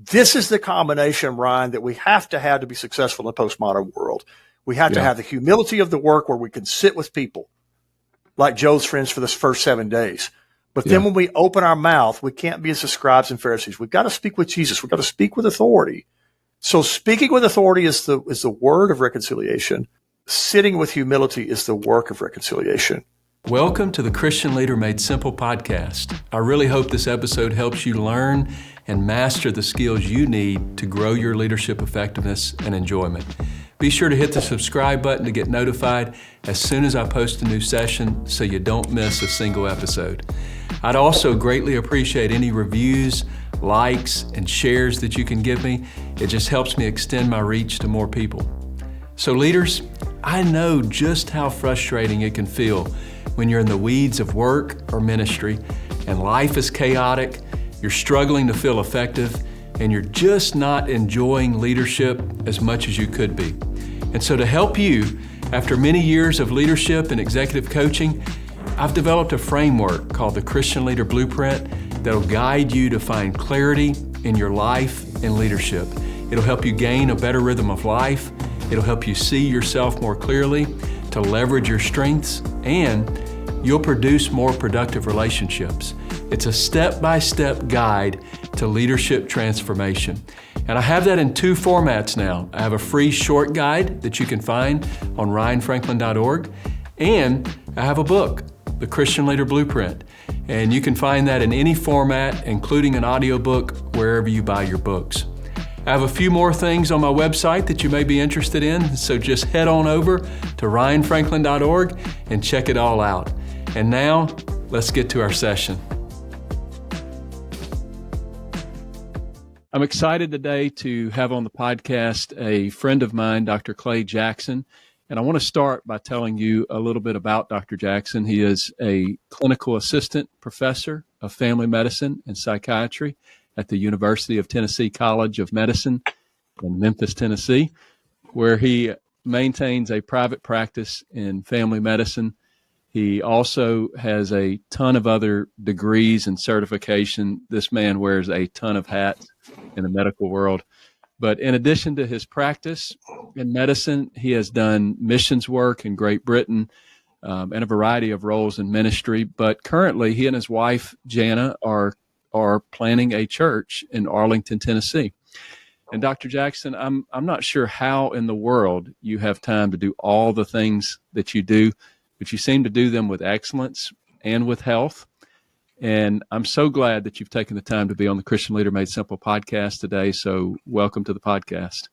This is the combination, Ryan, that we have to be successful in the postmodern world. We have to have the humility of the work where we can sit with people like Joe's friends for this first 7 days. But then when we open our mouth, we can't be as the scribes and Pharisees. We've got to speak with Jesus. We've got to speak with authority. So speaking with authority is the word of reconciliation. Sitting with humility is the work of reconciliation. Welcome to the Christian Leader Made Simple podcast. I really hope this episode helps you learn and master the skills you need to grow your leadership effectiveness and enjoyment. Be sure to hit the subscribe button to get notified as soon as I post a new session so you don't miss a single episode. I'd also greatly appreciate any reviews, likes, and shares that you can give me. It just helps me extend my reach to more people. So leaders, I know just how frustrating it can feel when you're in the weeds of work or ministry and life is chaotic, you're struggling to feel effective, and you're just not enjoying leadership as much as you could be. And so to help you, after many years of leadership and executive coaching, I've developed a framework called the Christian Leader Blueprint that'll guide you to find clarity in your life and leadership. It'll help you gain a better rhythm of life. It'll help you see yourself more clearly, to leverage your strengths, and you'll produce more productive relationships. It's a step-by-step guide to leadership transformation. And I have that in two formats now. I have a free short guide that you can find on ryanfranklin.org, and I have a book, The Christian Leader Blueprint. And you can find that in any format, including an audiobook, wherever you buy your books. I have a few more things on my website that you may be interested in, so just head on over to ryanfranklin.org and check it all out. And now, let's get to our session. I'm excited today to have on the podcast a friend of mine, Dr. Clay Jackson. And I want to start by telling you a little bit about Dr. Jackson. He is a clinical assistant professor of family medicine and psychiatry at the University of Tennessee College of Medicine in Memphis, Tennessee, where he maintains a private practice in family medicine. He also has a ton of other degrees and certification. This man wears a ton of hats in the medical world. But in addition to his practice in medicine, he has done missions work in Great Britain and a variety of roles in ministry. But currently, he and his wife, Jana, are planning a church in Arlington, Tennessee. And Dr. Jackson, I'm not sure how in the world you have time to do all the things that you do, but you seem to do them with excellence and with health. And I'm so glad that you've taken the time to be on the Christian Leader Made Simple podcast today. So welcome to the podcast.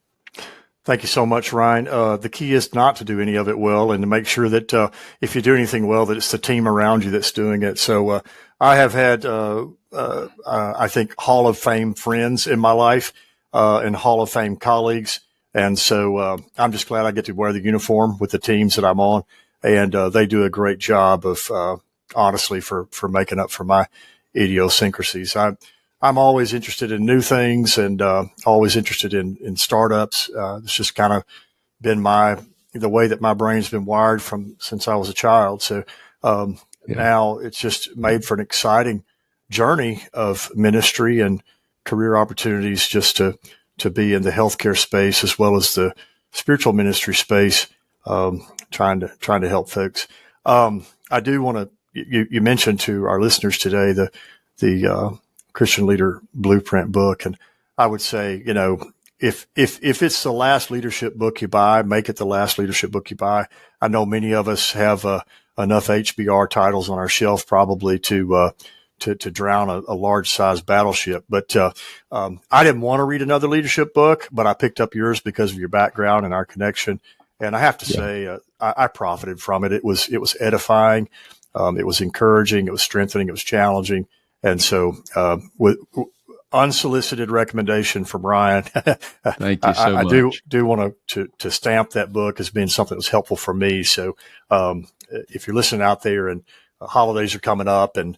Thank you so much, Ryan. The key is not to do any of it well and to make sure that if you do anything well, that it's the team around you that's doing it. So I have had, I think, Hall of Fame friends in my life and Hall of Fame colleagues. And so I'm just glad I get to wear the uniform with the teams that I'm on. And they do a great job of, honestly, for making up for my idiosyncrasies. I'm always interested in new things and always interested in startups. It's just kind of been the way that my brain's been wired since I was a child. So now it's just made for an exciting journey of ministry and career opportunities just to be in the healthcare space as well as the spiritual ministry space, trying to help folks. I do want to. You mentioned to our listeners today the Christian Leader Blueprint book, and I would say, if it's the last leadership book you buy, make it the last leadership book you buy. I know many of us have enough HBR titles on our shelf probably to drown a large size battleship. But I didn't want to read another leadership book, but I picked up yours because of your background and our connection. And I have to say, I profited from it. It was edifying. It was encouraging. It was strengthening. It was challenging. And so, with unsolicited recommendation from Ryan, thank you so much. I do want to stamp that book as being something that was helpful for me. So, if you're listening out there and holidays are coming up and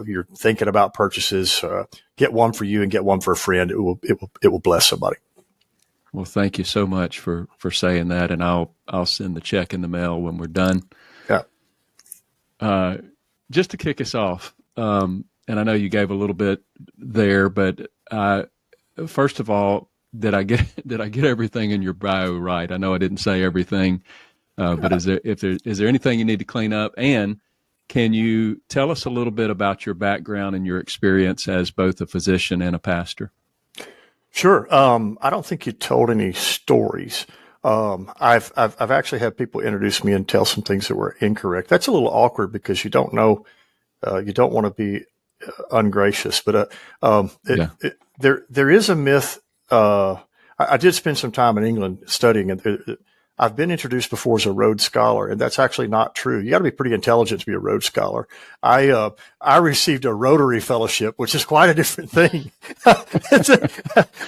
you're thinking about purchases, get one for you and get one for a friend. It will bless somebody. Well, thank you so much for saying that, and I'll send the check in the mail when we're done. Yeah. Just to kick us off, and I know you gave a little bit there, but first of all, did I get everything in your bio right? I know I didn't say everything, but is there anything you need to clean up? And can you tell us a little bit about your background and your experience as both a physician and a pastor? Sure. I don't think you told any stories. I've actually had people introduce me and tell some things that were incorrect. That's a little awkward because you don't know, you don't want to be ungracious, but there is a myth. I did spend some time in England studying, and I've been introduced before as a Rhodes Scholar, and that's actually not true. You got to be pretty intelligent to be a Rhodes Scholar. I received a Rotary Fellowship, which is quite a different thing.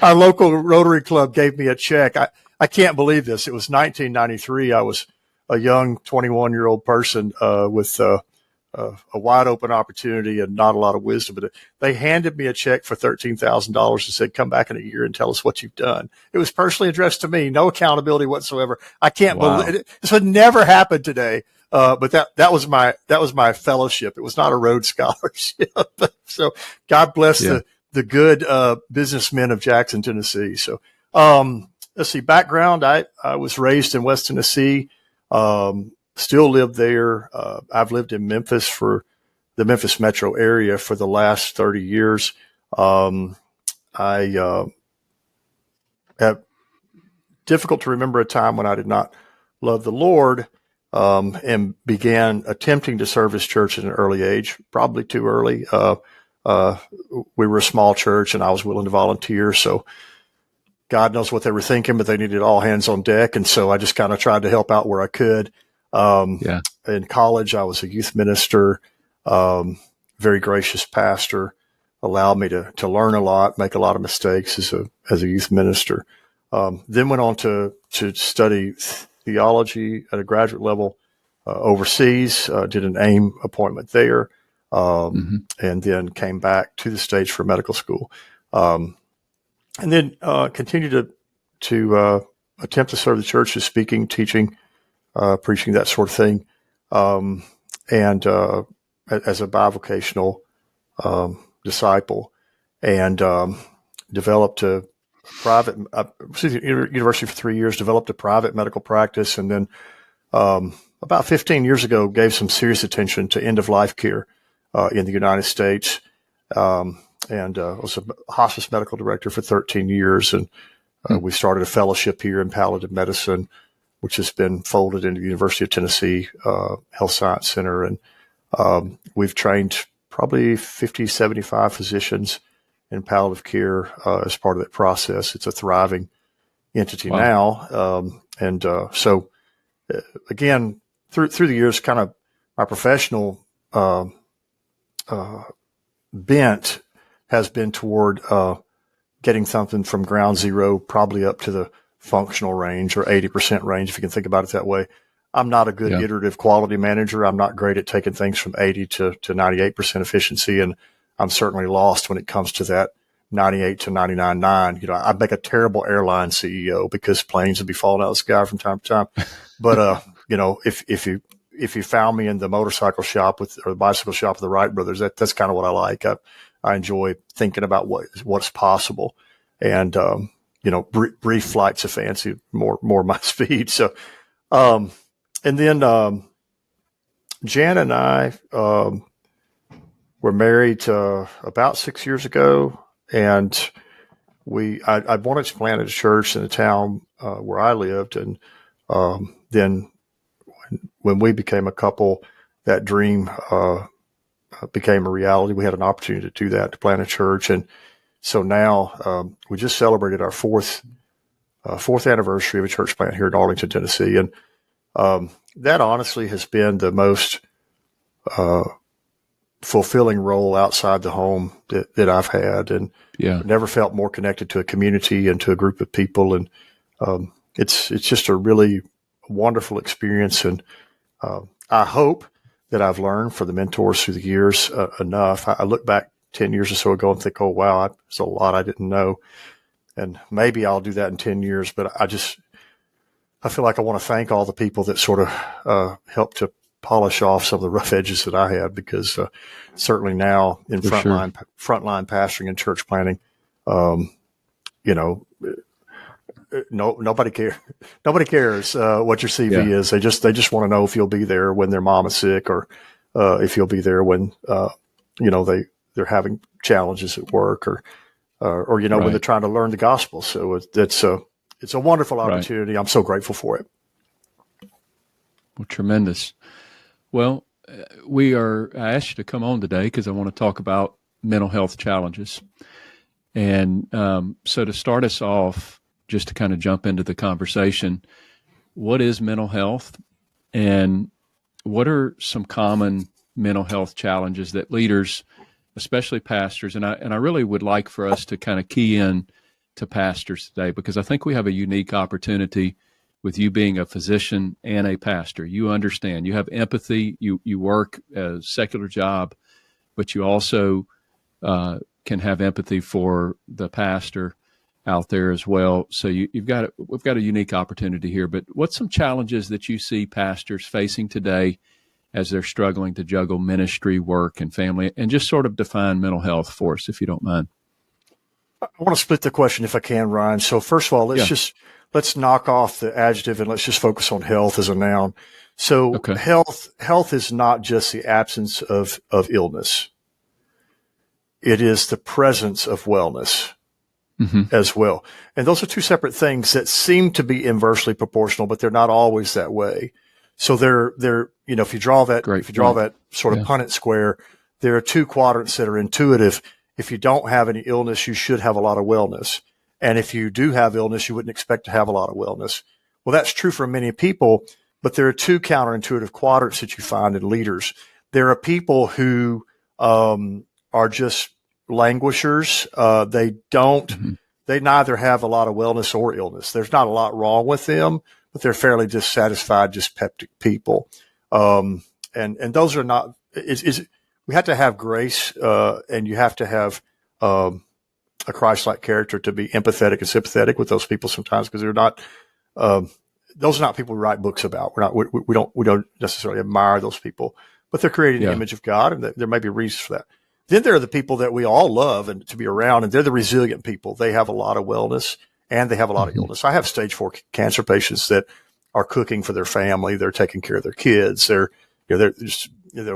Our local Rotary Club gave me a check. I can't believe this. It was 1993. I was a young 21-year-old person with a wide open opportunity and not a lot of wisdom. But they handed me a check for $13,000 and said, come back in a year and tell us what you've done. It was personally addressed to me, no accountability whatsoever. I can't believe it. This would never happen today. But that was my fellowship. It was not a Rhodes Scholarship. So God bless the good businessmen of Jackson, Tennessee. So let's see, background. I was raised in West Tennessee. Still live there. I've lived in Memphis, for the Memphis metro area, for the last 30 years. I have difficult to remember a time when I did not love the Lord, and began attempting to serve His church at an early age, probably too early. We were a small church and I was willing to volunteer. So God knows what they were thinking, but they needed all hands on deck. And so I just kind of tried to help out where I could. In college, I was a youth minister, very gracious pastor, allowed me to learn a lot, make a lot of mistakes as a youth minister. Then went on to study theology at a graduate level overseas, did an AIM appointment there, and then came back to the States for medical school. And then continued to attempt to serve the church as speaking, teaching, preaching, that sort of thing, and as a bivocational disciple, and developed a private university for 3 years, developed a private medical practice, and then about 15 years ago gave some serious attention to end-of-life care in the United States, and was a hospice medical director for 13 years, and we started a fellowship here in palliative medicine, which has been folded into the University of Tennessee Health Science Center. And we've trained probably 50, 75 physicians in palliative care as part of that process. It's a thriving entity now. So again, through the years, kind of my professional bent has been toward getting something from ground zero, probably up to the functional range or 80% range, if you can think about it that way. I'm not a good iterative quality manager. I'm not great at taking things from 80 to 98% efficiency. And I'm certainly lost when it comes to that 98 to 99.9. You know, I'd make a terrible airline CEO because planes would be falling out of the sky from time to time. But, you know, if you found me in the motorcycle shop or the bicycle shop of the Wright brothers, that's kind of what I like. I enjoy thinking about what's possible. And, you know, brief flights of fancy, more my speed. So, and then, Jan and I, were married, about 6 years ago, and I wanted to plant a church in the town, where I lived. And, then when we became a couple, that dream, became a reality. We had an opportunity to do that, to plant a church. And so now, we just celebrated our fourth anniversary of a church plant here in Arlington, Tennessee. And, that honestly has been the most, fulfilling role outside the home that I've had, and never felt more connected to a community and to a group of people. And, it's just a really wonderful experience. And, I hope that I've learned from the mentors through the years enough. I look back 10 years or so ago and think, oh, wow, there's a lot I didn't know. And maybe I'll do that in 10 years, but I feel like I want to thank all the people that sort of helped to polish off some of the rough edges that I had, because certainly now in frontline pastoring and church planting, nobody cares. Nobody cares what your CV is. They just want to know if you'll be there when their mom is sick, or if you'll be there when they're having challenges at work, or when they're trying to learn the gospel. So it's a wonderful opportunity. Right. I'm so grateful for it. Well, tremendous. Well, I asked you to come on today because I want to talk about mental health challenges. And so to start us off, just to kind of jump into the conversation, what is mental health, and what are some common mental health challenges that leaders, especially pastors, and I really would like for us to kind of key in to pastors today, because I think we have a unique opportunity with you being a physician and a pastor. You understand, you have empathy, you work a secular job, but you also can have empathy for the pastor out there as well. So we've got a unique opportunity here. But what's some challenges that you see pastors facing today as they're struggling to juggle ministry, work, and family, and just sort of define mental health for us, if you don't mind? I want to split the question if I can, Ryan. So first of all, let's knock off the adjective and let's just focus on health as a noun. So health is not just the absence of illness. It is the presence of wellness as well. And those are two separate things that seem to be inversely proportional, but they're not always that way. So they're if you draw that that sort of Punnett square, there are two quadrants that are intuitive. If you don't have any illness, you should have a lot of wellness. And if you do have illness, you wouldn't expect to have a lot of wellness. Well, that's true for many people, but there are two counterintuitive quadrants that you find in leaders. There are people who are just languishers. They neither have a lot of wellness or illness. There's not a lot wrong with them, but they're fairly dissatisfied, dyspeptic people. And those are not, we have to have grace, and you have to have, a Christ-like character to be empathetic and sympathetic with those people sometimes, because they're not, those are not people we write books about. We don't necessarily admire those people, but they're creating the image of God, and there may be reasons for that. Then there are the people that we all love and to be around, and they're the resilient people. They have a lot of wellness and they have a lot of illness. I have stage 4 cancer patients that are cooking for their family. They're taking care of their kids. They're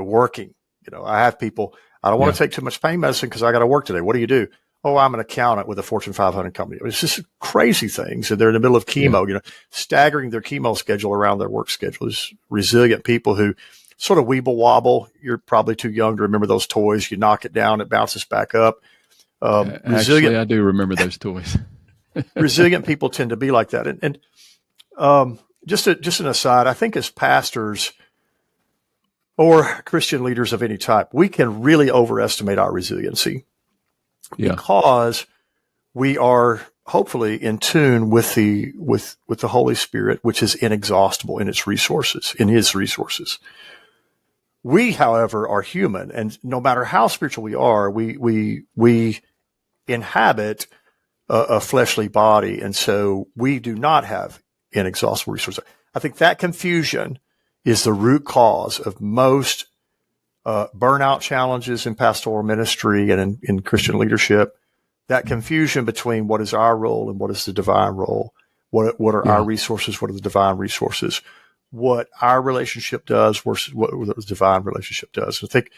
working. I have people, I don't want to take too much pain medicine because I got to work today. What do you do? Oh, I'm an accountant with a Fortune 500 company. It's just crazy things. And they're in the middle of chemo, staggering their chemo schedule around their work schedule. There's resilient people who sort of weeble wobble. You're probably too young to remember those toys. You knock it down, it bounces back up. Actually, I do remember those toys. Resilient people tend to be like that. And just an aside, I think as pastors or Christian leaders of any type, we can really overestimate our resiliency because we are hopefully in tune with the Holy Spirit, which is inexhaustible in its resources, in His resources. We, however, are human, and no matter how spiritual we are, we inhabit a fleshly body, and so we do not have inexhaustible resources. I think that confusion is the root cause of most burnout challenges in pastoral ministry and in Christian leadership. That confusion between what is our role and what is the divine role. What are our resources? What are the divine resources? What our relationship does versus what the divine relationship does. I think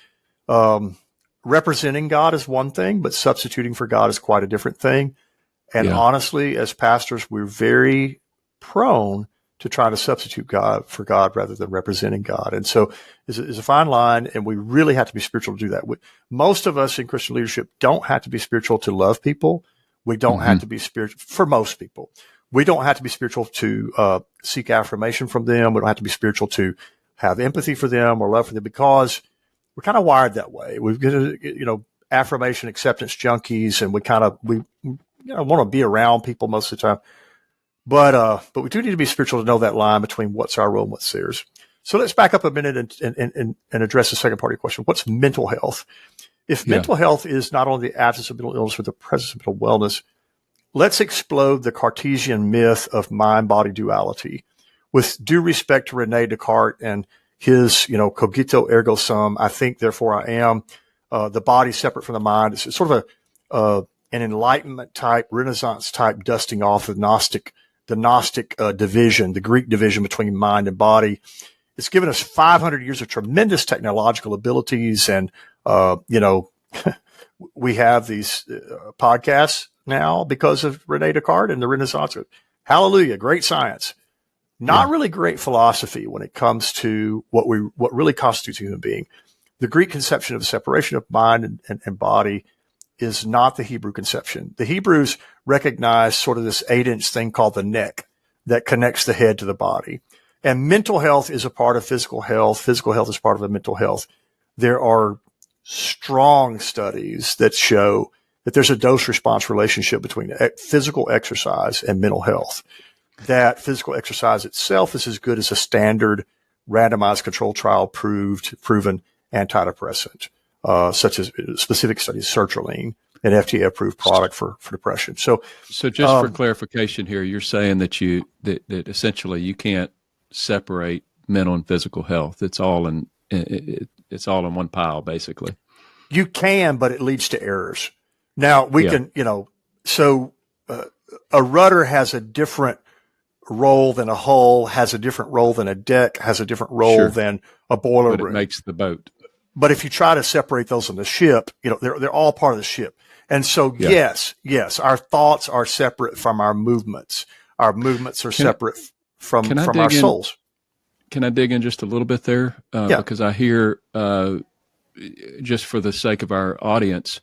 representing God is one thing, but substituting for God is quite a different thing. And honestly, as pastors, we're very prone to try to substitute God for God rather than representing God. And so it's a fine line, and we really have to be spiritual to do that. Most of us in Christian leadership don't have to be spiritual to love people. We don't have to be spiritual for most people. We don't have to be spiritual to seek affirmation from them. We don't have to be spiritual to have empathy for them or love for them, because we're kind of wired that way. We've got affirmation, acceptance junkies, and we want to be around people most of the time. But we do need to be spiritual to know that line between what's our role and what's theirs. So let's back up a minute and address the second part of your question. What's mental health? If mental health is not only the absence of mental illness, but the presence of mental wellness, let's explode the Cartesian myth of mind-body duality. With due respect to Rene Descartes and his, cogito ergo sum, I think, therefore I am, the body separate from the mind. It's sort of a an Enlightenment type, Renaissance type dusting off of the Gnostic division, the Greek division between mind and body. It's given us 500 years of tremendous technological abilities. And, we have these podcasts now because of Rene Descartes and the Renaissance. Hallelujah. Great science. Not really great philosophy when it comes to what really constitutes a human being. The Greek conception of the separation of mind and body is not the Hebrew conception. The Hebrews recognize sort of this 8-inch thing called the neck that connects the head to the body. And mental health is a part of physical health. Physical health is part of mental health. There are strong studies that show that there's a dose-response relationship between physical exercise and mental health. That physical exercise itself is as good as a standard randomized controlled trial proven antidepressant, such as specific studies, sertraline, an FDA-approved product for depression. So just for clarification here, you're saying that that essentially you can't separate mental and physical health. It's all in one pile, basically. You can, but it leads to errors. Now we can, a rudder has a different role than a hull, has a different role than a deck, has a different role than a boiler room. But it makes the boat. But if you try to separate those on the ship, they're all part of the ship. And so, yes, our thoughts are separate from our movements. Our movements are separate from our souls. Can I dig in just a little bit there? Because I hear, just for the sake of our audience,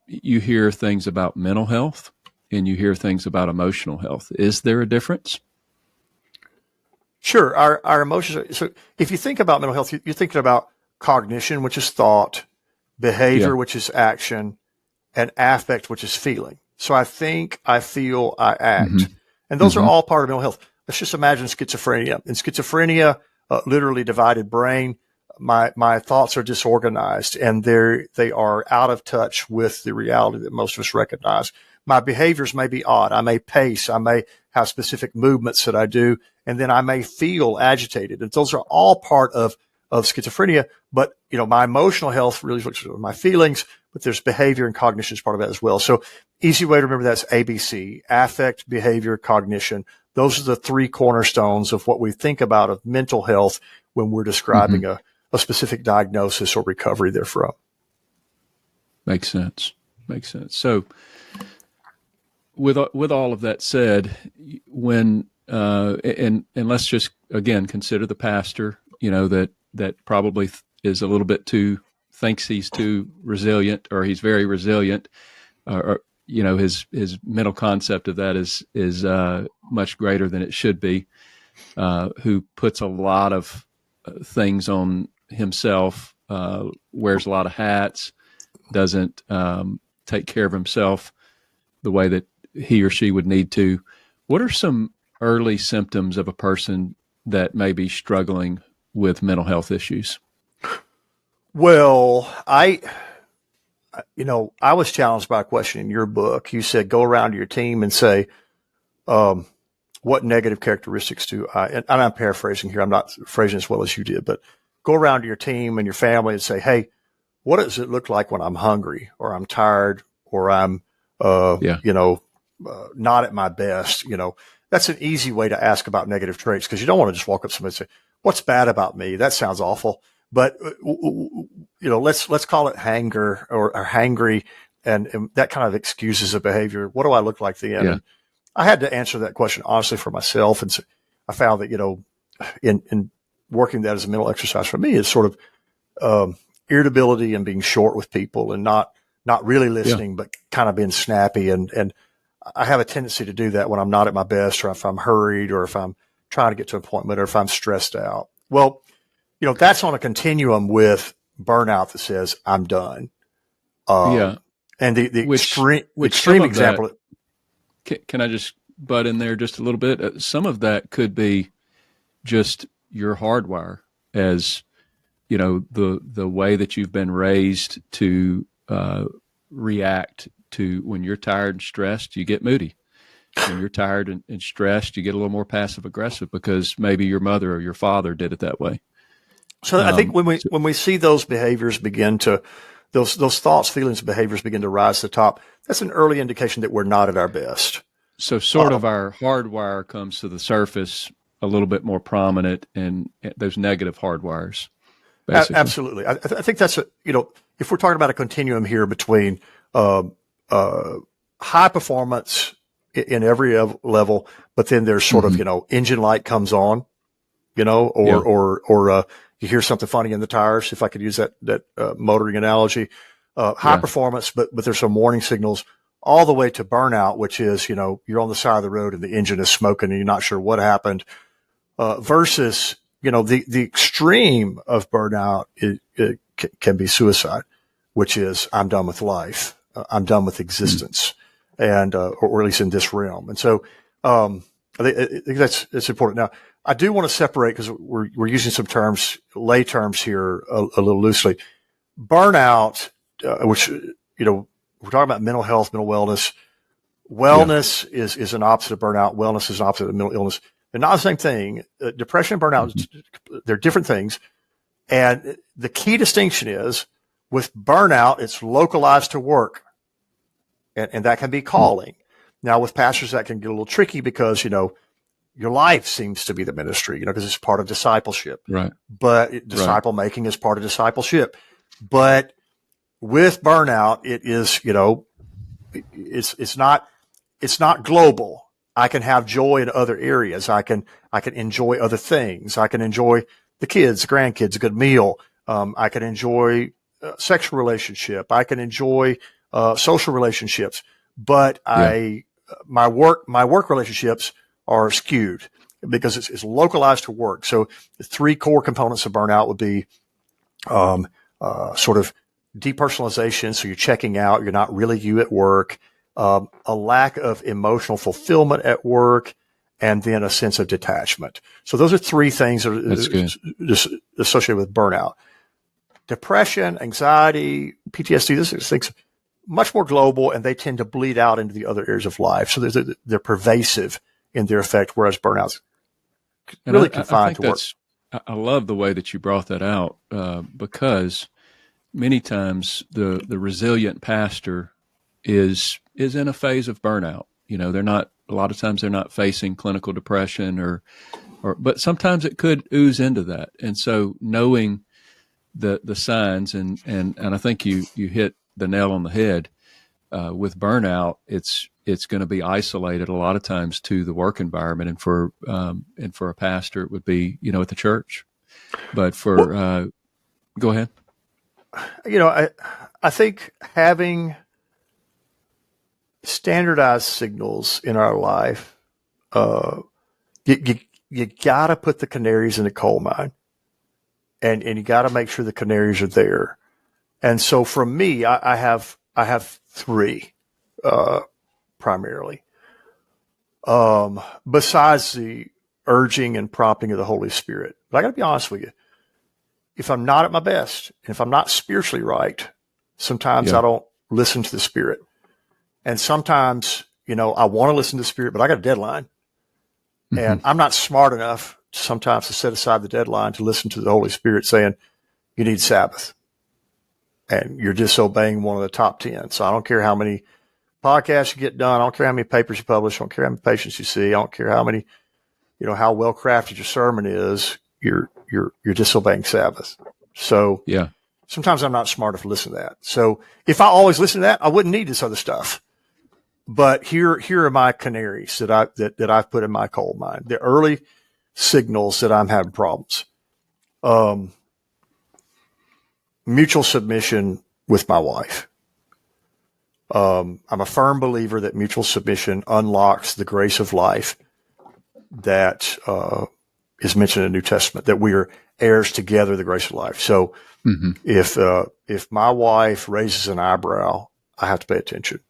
you hear things about mental health and you hear things about emotional health. Is there a difference? Sure. Our emotions. So if you think about mental health, you're thinking about cognition, which is thought, behavior, which is action, and affect, which is feeling. So I think, I feel, I act. And those are all part of mental health. Let's just imagine schizophrenia. In schizophrenia, literally divided brain, my thoughts are disorganized and they are out of touch with the reality that most of us recognize. My behaviors may be odd. I may pace. I may have specific movements that I do, and then I may feel agitated. And those are all part of schizophrenia. But, my emotional health really looks at my feelings, but there's behavior and cognition is part of that as well. So easy way to remember that's ABC, affect, behavior, cognition. Those are the 3 cornerstones of what we think about of mental health when we're describing a specific diagnosis or recovery therefrom. Makes sense. So with all of that said, when and let's just again consider the pastor, that probably is a little bit thinks he's too resilient, or he's very resilient, or his mental concept of that is much greater than it should be, who puts a lot of things on himself, wears a lot of hats, doesn't take care of himself the way that he or she would need to. What are some early symptoms of a person that may be struggling with mental health issues? Well, I was challenged by a question in your book. You said, go around to your team and say, what negative characteristics do I, and I'm paraphrasing here. I'm not phrasing as well as you did, but go around to your team and your family and say, hey, what does it look like when I'm hungry or I'm tired or I'm, not at my best? That's an easy way to ask about negative traits, because you don't want to just walk up to somebody and say, what's bad about me? That sounds awful. But, let's call it hanger or hangry, and that kind of excuses a behavior. What do I look like then? Yeah. And I had to answer that question honestly for myself. And so I found that, in working that as a mental exercise for me is sort of irritability and being short with people and not really listening, but kind of being snappy. And I have a tendency to do that when I'm not at my best, or if I'm hurried, or if I'm trying to get to an appointment, or if I'm stressed out. Well, that's on a continuum with burnout that says I'm done. And the extreme example. Can I just butt in there just a little bit? Some of that could be just your hardwire, as the way that you've been raised to react to when you're tired and stressed, you get moody. When you're tired and stressed, you get a little more passive aggressive because maybe your mother or your father did it that way. So I think when we see those behaviors begin to those thoughts, feelings, and behaviors begin to rise to the top, that's an early indication that we're not at our best. So sort of our hardwire comes to the surface a little bit more prominent, and those negative hardwires, basically. Absolutely. I think that's if we're talking about a continuum here between high performance in every level, but then there's sort of, engine light comes on, or you hear something funny in the tires, if I could use that motoring analogy, high performance, but there's some warning signals, all the way to burnout, which is, you're on the side of the road and the engine is smoking and you're not sure what happened, versus, the extreme of burnout can be suicide, which is I'm done with life. I'm done with existence, and, or at least in this realm. And so, I think that's important. Now, I do want to separate, because we're using some terms, lay terms here a little loosely. Burnout, which, we're talking about mental health, mental wellness. Wellness is an opposite of burnout. Wellness is an opposite of mental illness. They're not the same thing. Depression and burnout, they're different things. And the key distinction is, with burnout, it's localized to work. And that can be calling. Now, with pastors, that can get a little tricky because, your life seems to be the ministry, because it's part of discipleship. Right. But disciple making is part of discipleship. But with burnout, it is, it's not global. I can have joy in other areas. I can enjoy other things. I can enjoy the kids, the grandkids, a good meal. I can enjoy sexual relationship. I can enjoy social relationships. But my work relationships are skewed because it's localized to work. So the three core components of burnout would be sort of depersonalization. So you're checking out. You're not really you at work. A lack of emotional fulfillment at work, and then a sense of detachment. So those are three things that are just associated with burnout. Depression, anxiety, PTSD, these things much more global, and they tend to bleed out into the other areas of life. So they're pervasive in their effect, whereas burnout's really confined to work. I love the way that you brought that out, because many times the resilient pastor is in a phase of burnout. A lot of times they're not facing clinical depression but sometimes it could ooze into that. And so knowing the signs, and I think you hit the nail on the head, with burnout, it's going to be isolated a lot of times to the work environment. And for a pastor, it would be, at the church, but go ahead. I think having standardized signals in our life, you got to put the canaries in the coal mine, and you got to make sure the canaries are there. And so for me, I have three, primarily, besides the urging and prompting of the Holy Spirit. But I got to be honest with you. If I'm not at my best, and if I'm not spiritually right, sometimes I don't listen to the Spirit. And sometimes, I want to listen to the Spirit, but I got a deadline. And I'm not smart enough sometimes to set aside the deadline to listen to the Holy Spirit saying, you need Sabbath. And you're disobeying one of the top 10. So I don't care how many podcasts you get done. I don't care how many papers you publish. I don't care how many patients you see. I don't care how many, how well crafted your sermon is. You're disobeying Sabbath. So sometimes I'm not smart enough to listen to that. So if I always listen to that, I wouldn't need this other stuff. But here are my canaries that I've put in my coal mine. The early signals that I'm having problems. Mutual submission with my wife. I'm a firm believer that mutual submission unlocks the grace of life that is mentioned in the New Testament, that we are heirs together of the grace of life. So if my wife raises an eyebrow, I have to pay attention.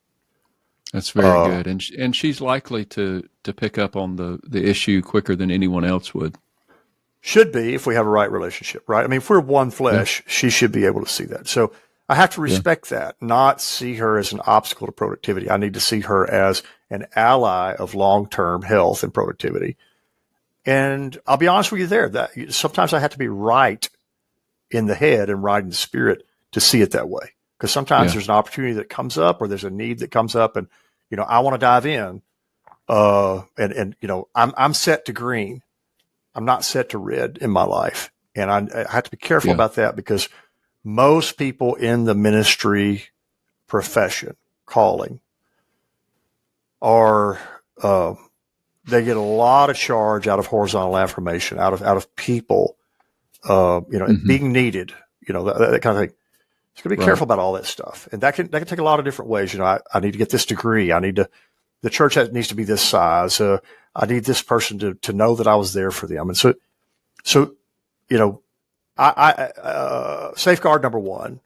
That's very good. And she's likely to pick up on the issue quicker than anyone else would. Should be, if we have a right relationship, right? I mean, if we're one flesh, she should be able to see that. So I have to respect that, not see her as an obstacle to productivity. I need to see her as an ally of long-term health and productivity. And I'll be honest with you there, that sometimes I have to be right in the head and right in the spirit to see it that way. because sometimes Yeah. there's an opportunity that comes up or there's a need that comes up, and I want to dive in. And I'm set to green. I'm not set to red in my life, and I have to be careful Yeah. about that because most people in the ministry profession calling are they get a lot of charge out of horizontal affirmation, out of people, being needed, that kind of thing. So you got to be Right. careful about all that stuff, and that can take a lot of different ways. I need to get this degree. The church needs to be this size. I need this person to know that I was there for them, and so safeguard number one: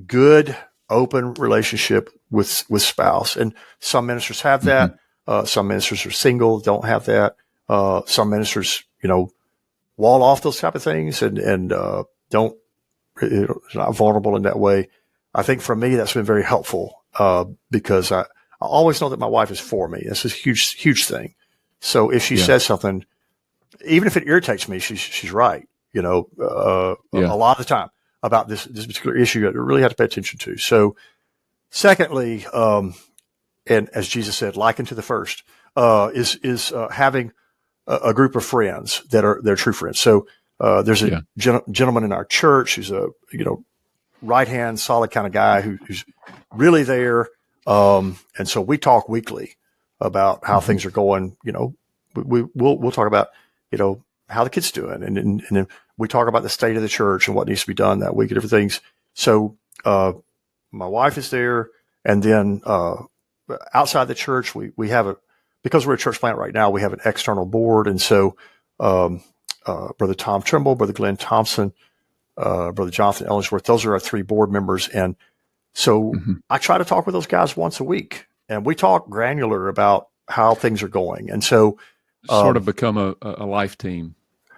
good, open relationship with spouse, and some ministers have that. Some ministers are single, don't have that. Some ministers, wall off those type of things and don't. Not vulnerable in that way. I think for me, that's been very helpful because I always know that my wife is for me. This is a huge, huge thing. So if she says something, even if it irritates me, she's right. A lot of the time about this particular issue, I really have to pay attention to. So, secondly, and as Jesus said, liken to the first, is having a group of friends they're true friends. So there's a gentleman in our church who's a right hand solid kind of guy who's really there, and so we talk weekly about how things are going. We'll talk about how the kid's doing, and then we talk about the state of the church and what needs to be done that week and different things. So my wife is there, and then outside the church we have because we're a church plant right now, we have an external board. And so, Brother Tom Trimble, Brother Glenn Thompson, Brother Jonathan Ellsworth, those are our three board members. And so I try to talk with those guys once a week, and we talk granular about how things are going. And so, sort of become a life team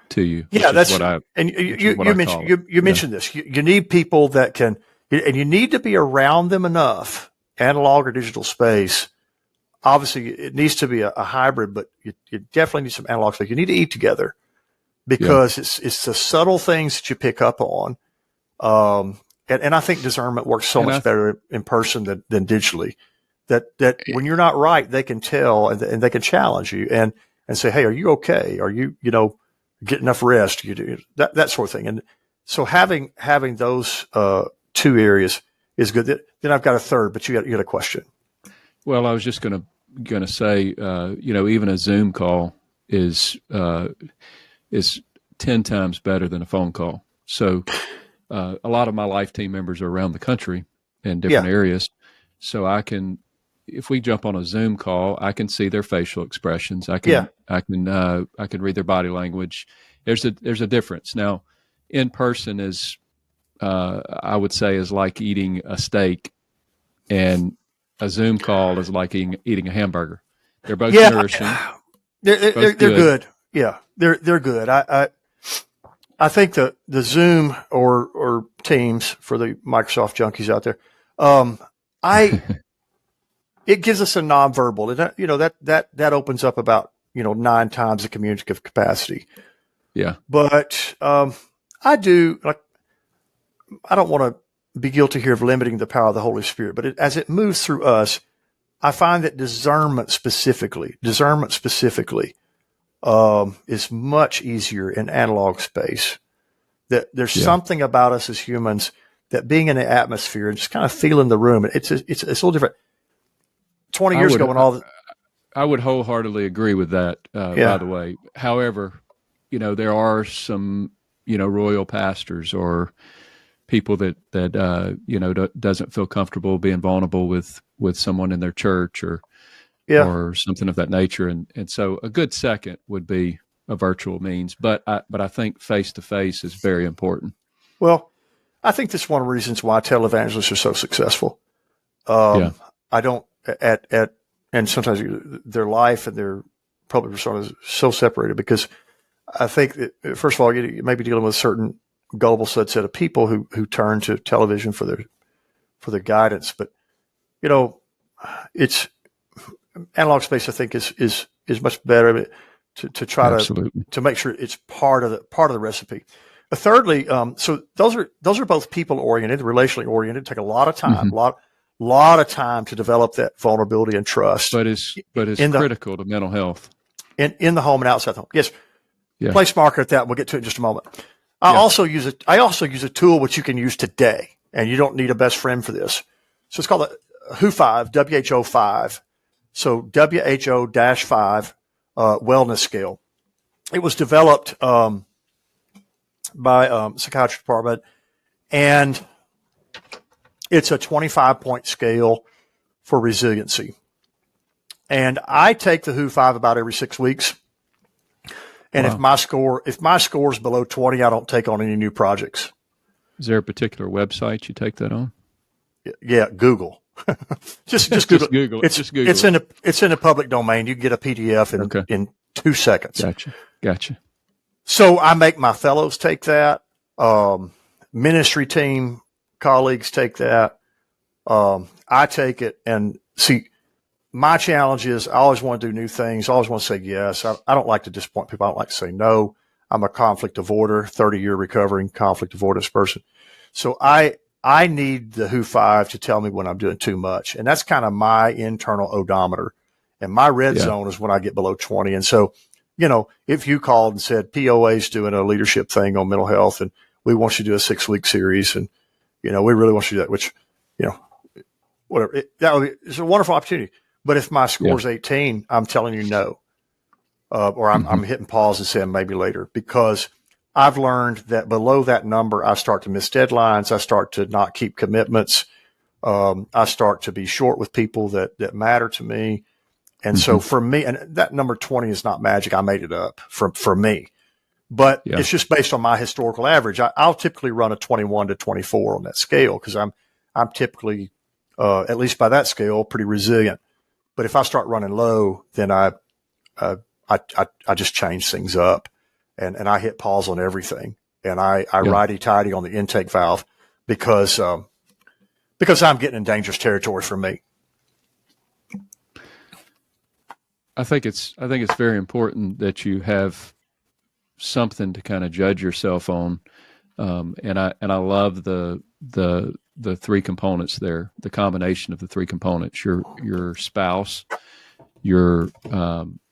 to you. Yeah, that's what I, and you mentioned this. You need people that can, and you need to be around them enough, analog or digital space. Obviously, it needs to be a hybrid, but you definitely need some analog space. You need to eat together because it's the subtle things that you pick up on. And I think discernment works so much better in person than digitally. That when you're not right, they can tell and they can challenge you and say, "Hey, are you okay? Are you get enough rest? You do that sort of thing." And so having those two areas is good. Then I've got a third, but you got a question. Well, I was just going to say, even a Zoom call is 10 times better than a phone call. So a lot of my life team members are around the country in different areas. So I can, if we jump on a Zoom call, I can see their facial expressions. I can read their body language. There's a difference. Now, in person is, I would say, is like eating a steak, and a Zoom call is like eating a hamburger. They're both nourishing. They're good. Yeah, they're good. I think the Zoom or Teams for the Microsoft junkies out there, it gives us a nonverbal. That opens up about 9 times the communicative capacity. Yeah, but I don't want to be guilty here of limiting the power of the Holy Spirit, but as it moves through us, I find that discernment specifically, is much easier in analog space. That there's something about us as humans that being in the atmosphere and just kind of feeling the room, it's a little different. 20 years ago, when I would wholeheartedly agree with that. By the way, however, there are some royal pastors or people that doesn't feel comfortable being vulnerable with someone in their church or something of that nature, and so a good second would be a virtual means, but I think face to face is very important. Well, I think that's one of the reasons why televangelists are so successful. I don't and sometimes their life and their public persona is so separated because I think that, first of all, you may be dealing with a certain gullible subset of people who turn to television for their guidance, but it's analog space. I think is much better to try to make sure it's part of the recipe. Thirdly, so those are both people oriented, relationally oriented. Take a lot of time, Mm-hmm. lot of time to develop that vulnerability and trust. But it's critical to mental health in the home and outside the home. Yes. Yeah. Place marker at that. We'll get to it in just a moment. I also use a tool which you can use today, and you don't need a best friend for this. So it's called the WHO5, WHO5. So WHO-5 wellness scale. It was developed by psychiatry department, and it's a 25-point scale for resiliency. And I take the WHO5 about every 6 weeks. And if my score is below 20, I don't take on any new projects. Is there a particular website you take that on? Yeah, Google. just Google. Just Google. It's in the public domain. You can get a PDF in 2 seconds. Gotcha. So I make my fellows take that. Ministry team colleagues take that. I take it, and see, my challenge is I always want to do new things. I always want to say yes. I don't like to disappoint people. I don't like to say no. I'm a conflict avoider, 30-year recovering conflict avoidance person. So I need the WHO5 to tell me when I'm doing too much. And that's kind of my internal odometer. And my red zone is when I get below 20. And so, if you called and said POA's doing a leadership thing on mental health and we want you to do a 6-week series and, we really want you to do that, which, whatever, it's a wonderful opportunity. But if my score is 18, I'm telling you no, or I'm hitting pause and saying maybe later, because I've learned that below that number, I start to miss deadlines. I start to not keep commitments. I start to be short with people that matter to me. And so for me, and that number 20 is not magic. I made it up for me, but it's just based on my historical average. I'll typically run a 21 to 24 on that scale because I'm typically, at least by that scale, pretty resilient. But if I start running low, then I just change things up, and I hit pause on everything, and I righty-tighty on the intake valve because I'm getting in dangerous territory for me. I think it's very important that you have something to kind of judge yourself on, and I love the 3 components there, the combination of the 3 components, your spouse, your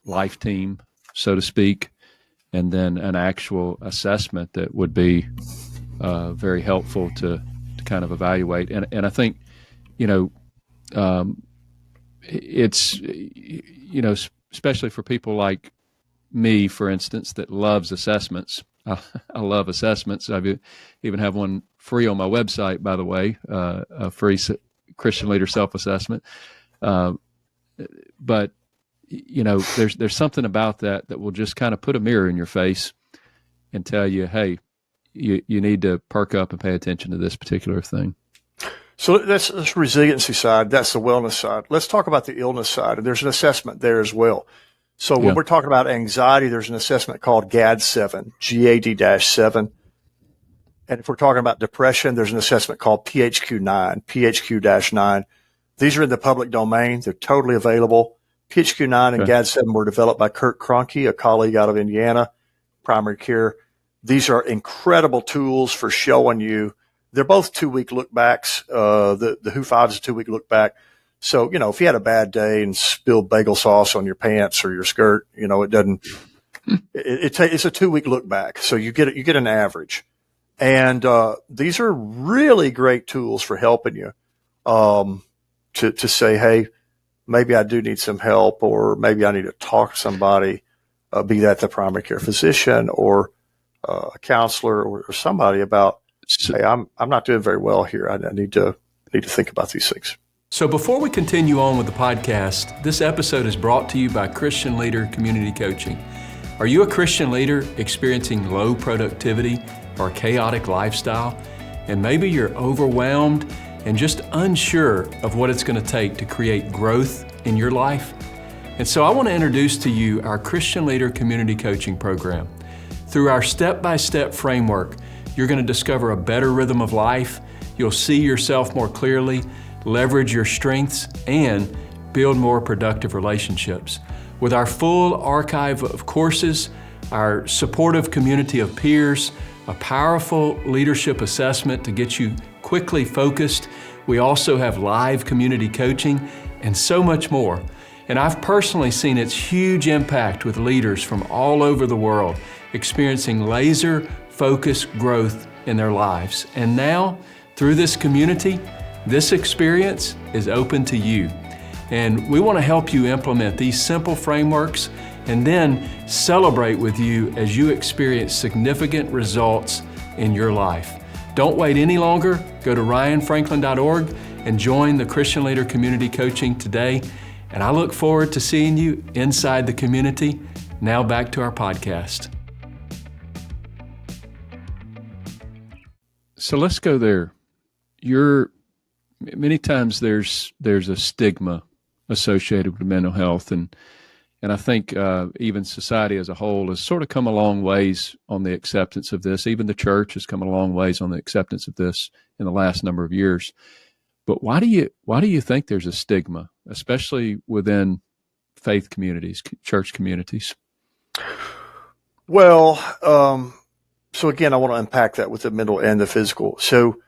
life team, so to speak, and then an actual assessment that would be very helpful to kind of evaluate. And I think, it's, especially for people like me, for instance, that loves assessments. I love assessments. I even have one free on my website, by the way, a free Christian leader self-assessment. But, there's something about that will just kind of put a mirror in your face and tell you, hey, you need to perk up and pay attention to this particular thing. So that's resiliency side. That's the wellness side. Let's talk about the illness side. There's an assessment there as well. So when we're talking about anxiety, there's an assessment called GAD-7, GAD-7. And if we're talking about depression, there's an assessment called PHQ-9, PHQ-9. These are in the public domain. They're totally available. PHQ-9 and GAD-7 were developed by Kurt Kroenke, a colleague out of Indiana, primary care. These are incredible tools for showing you. They're both 2-week look backs. The WHO5 is a 2-week look back. So, if you had a bad day and spilled bagel sauce on your pants or your skirt, it doesn't, it's a 2-week look back. So you get an average. And, these are really great tools for helping you, to say, hey, maybe I do need some help, or maybe I need to talk to somebody, be that the primary care physician or a counselor or somebody about, hey, I'm not doing very well here. I need to think about these things. So before we continue on with the podcast, this episode is brought to you by Christian Leader Community Coaching. Are you a Christian leader experiencing low productivity or chaotic lifestyle? And maybe you're overwhelmed and just unsure of what it's going to take to create growth in your life? And so I want to introduce to you our Christian Leader Community Coaching program. Through our step-by-step framework, you're going to discover a better rhythm of life. You'll see yourself more clearly, leverage your strengths, and build more productive relationships. With our full archive of courses, our supportive community of peers, a powerful leadership assessment to get you quickly focused. We also have live community coaching and so much more. And I've personally seen its huge impact with leaders from all over the world, experiencing laser-focused growth in their lives. And now, through this community, this experience is open to you. And we want to help you implement these simple frameworks and then celebrate with you as you experience significant results in your life. Don't wait any longer. Go to ryanfranklin.org and join the Christian Leader Community Coaching today. And I look forward to seeing you inside the community. Now back to our podcast. So let's go there. Many times there's a stigma associated with mental health, and I think even society as a whole has sort of come a long ways on the acceptance of this. Even the church has come a long ways on the acceptance of this in the last number of years. But why do you think there's a stigma, especially within faith communities, church communities? Well, so again, I want to unpack that with the mental and the physical. So,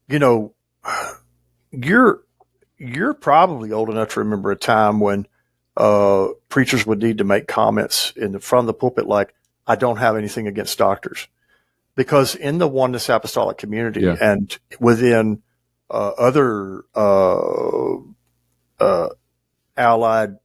you're probably old enough to remember a time when preachers would need to make comments in the front of the pulpit like, "I don't have anything against doctors," because in the Oneness Apostolic community and within other allied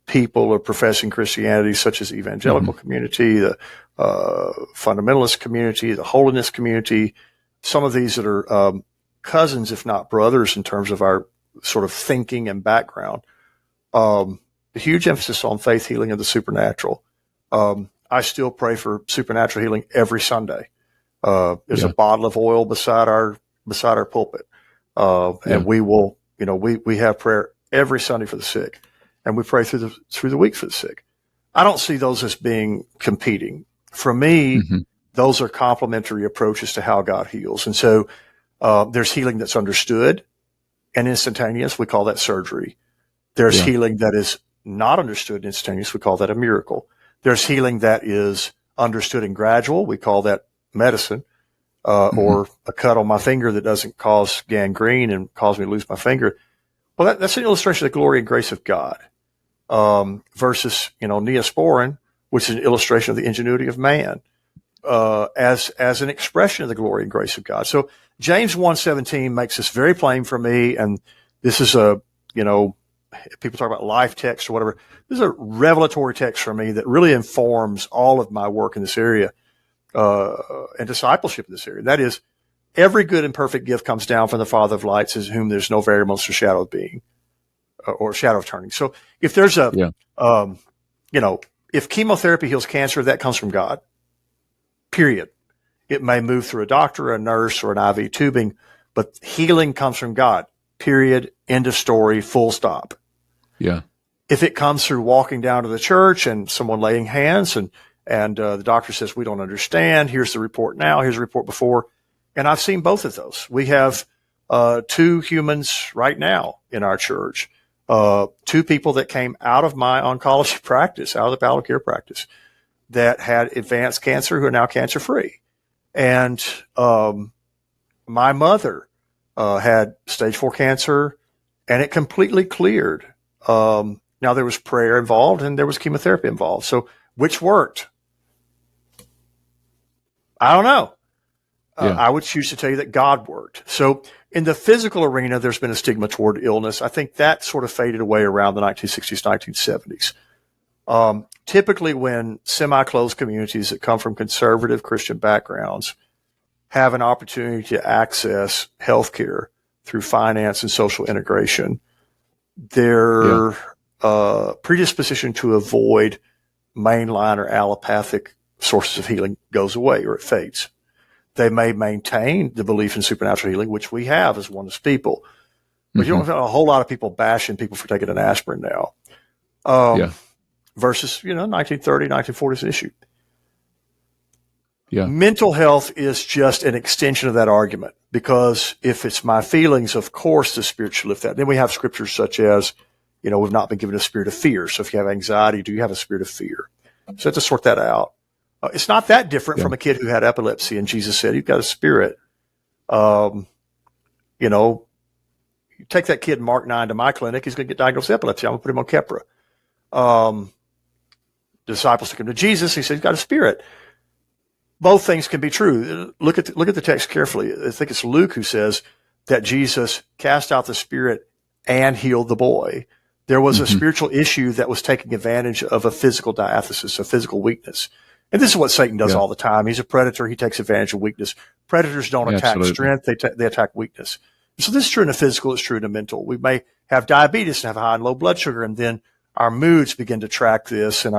people of professing Christianity, such as evangelical community, the fundamentalist community, the holiness community, some of these that are cousins, if not brothers, in terms of our sort of thinking and background. A huge emphasis on faith, healing, and the supernatural. I still pray for supernatural healing every Sunday. There's a bottle of oil beside our pulpit, and we will, we have prayer every Sunday for the sick, and we pray through the week for the sick. I don't see those as being competing. For me, those are complementary approaches to how God heals, and so there's healing that's understood and instantaneous. We call that surgery. There's healing that is not understood and instantaneous. We call that a miracle. There's healing that is understood and gradual. We call that medicine, or a cut on my finger that doesn't cause gangrene and cause me to lose my finger. Well, that's an illustration of the glory and grace of God, versus, neosporin, which is an illustration of the ingenuity of man, as an expression of the glory and grace of God. So James 1:17 makes this very plain for me. And this is people talk about life text or whatever. This is a revelatory text for me that really informs all of my work in this area, and discipleship in this area. That is, every good and perfect gift comes down from the Father of lights, in whom there's no variableness or shadow of being, or shadow of turning. So if there's if chemotherapy heals cancer, that comes from God, period. It may move through a doctor, a nurse, or an IV tubing, but healing comes from God, period, end of story, full stop. Yeah. If it comes through walking down to the church and someone laying hands and the doctor says, "We don't understand. Here's the report now. Here's the report before." And I've seen both of those. We have 2 humans right now in our church, 2 people that came out of my oncology practice, out of the palliative care practice, that had advanced cancer who are now cancer-free. And my mother had stage 4 cancer, and it completely cleared. Now, there was prayer involved and there was chemotherapy involved. So which worked? I don't know. I would choose to tell you that God worked. So in the physical arena, there's been a stigma toward illness. I think that sort of faded away around the 1960s, 1970s. Typically when semi-closed communities that come from conservative Christian backgrounds have an opportunity to access healthcare through finance and social integration, their predisposition to avoid mainline or allopathic sources of healing goes away, or it fades. They may maintain the belief in supernatural healing, which we have as oneness people, but you don't have a whole lot of people bashing people for taking an aspirin now. Versus, 1930, 1940s issue. Yeah. Mental health is just an extension of that argument, because if it's my feelings, of course the Spirit should lift that. Then we have scriptures such as, we've not been given a spirit of fear. So if you have anxiety, do you have a spirit of fear? So you have to sort that out. It's not that different from a kid who had epilepsy, and Jesus said, "You've got a spirit." You know, you take that kid Mark 9 to my clinic, he's going to get diagnosed with epilepsy. I'm going to put him on Keppra. The disciples took him to Jesus. He said, "He's got a spirit." Both things can be true. Look at the text carefully. I think it's Luke who says that Jesus cast out the spirit and healed the boy. There was a spiritual issue that was taking advantage of a physical diathesis, a physical weakness. And this is what Satan does all the time. He's a predator. He takes advantage of weakness. Predators don't attack strength. They attack weakness. So this is true in the physical. It's true in the mental. We may have diabetes and have high and low blood sugar, and then our moods begin to track this, and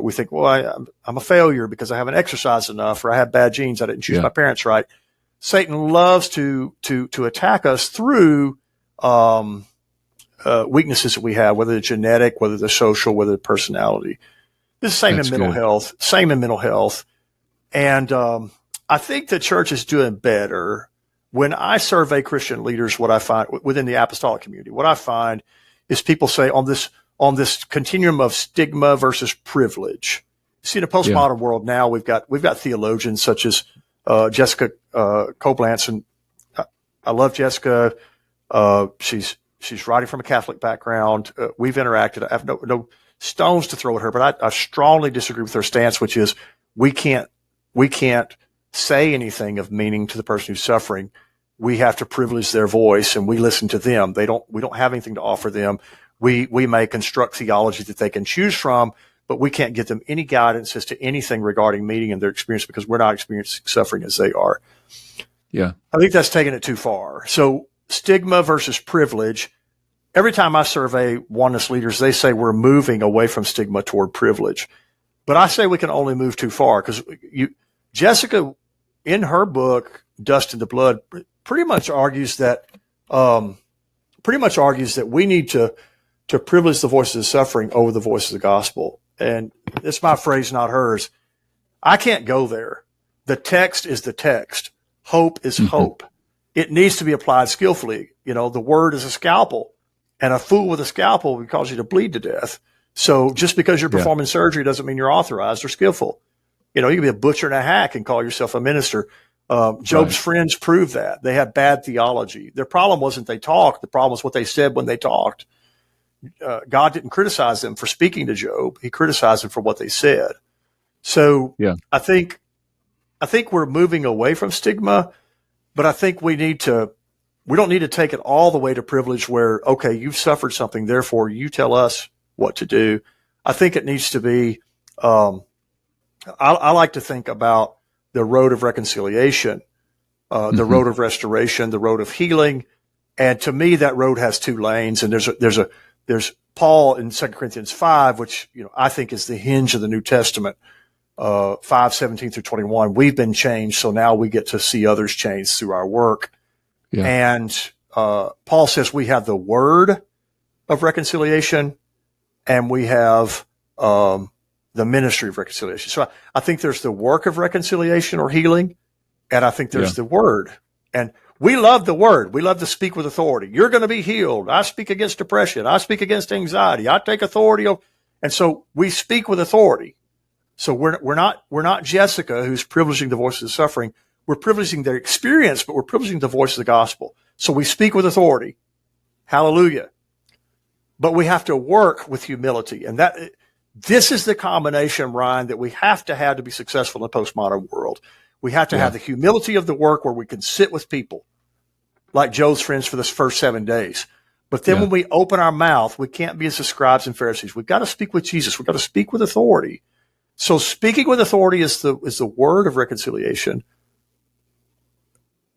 we think, well, I'm a failure because I haven't exercised enough, or I have bad genes. I didn't choose my parents right. Satan loves to attack us through weaknesses that we have, whether they're genetic, whether they're social, whether they're personality. This is same in mental health. And I think the church is doing better. When I survey Christian leaders, what I find within the apostolic community, what I find is people say on this continuum of stigma versus privilege. See, in a postmodern world now, we've got theologians such as Jessica Coblance, and I love Jessica. She's writing from a Catholic background. We've interacted. I have no stones to throw at her, but I strongly disagree with her stance, which is we can't say anything of meaning to the person who's suffering. We have to privilege their voice, and we listen to them. We don't have anything to offer them. We may construct theology that they can choose from, but we can't give them any guidance as to anything regarding meaning and their experience, because we're not experiencing suffering as they are. Yeah. I think that's taking it too far. So stigma versus privilege. Every time I survey oneness leaders, they say we're moving away from stigma toward privilege. But I say we can only move too far, because Jessica, in her book, Dust in the Blood, pretty much argues that we need to privilege the voices of suffering over the voice of the gospel. And it's my phrase, not hers. I can't go there. The text is the text. Hope is hope. It needs to be applied skillfully. The word is a scalpel, and a fool with a scalpel will cause you to bleed to death. So just because you're performing surgery doesn't mean you're authorized or skillful. You can be a butcher and a hack and call yourself a minister. Job's friends proved that. They had bad theology. Their problem wasn't they talked. The problem was what they said when they talked. God didn't criticize them for speaking to Job. He criticized them for what they said. So I think we're moving away from stigma, but I think we don't need to take it all the way to privilege where, okay, you've suffered something, therefore you tell us what to do. I think it needs to be, I like to think about the road of reconciliation, the road of restoration, the road of healing. And to me, that road has two lanes. And there's Paul in 2 Corinthians 5, which, I think is the hinge of the New Testament, 5:17 through 21. We've been changed, so now we get to see others changed through our work. Yeah. And Paul says we have the word of reconciliation, and we have the ministry of reconciliation. So I think there's the work of reconciliation or healing, and I think there's the word. And we love the word. We love to speak with authority. You're going to be healed. I speak against depression. I speak against anxiety. I take authority. And so we speak with authority. So we're not Jessica, who's privileging the voices of suffering. We're privileging their experience, but we're privileging the voice of the gospel. So we speak with authority. Hallelujah. But we have to work with humility. And this is the combination, Ryan, that we have to be successful in the postmodern world. We have to have the humility of the work where we can sit with people like Joe's friends for this first 7 days. But then when we open our mouth, we can't be as the scribes and Pharisees. We've got to speak with Jesus. We've got to speak with authority. So speaking with authority is the word of reconciliation.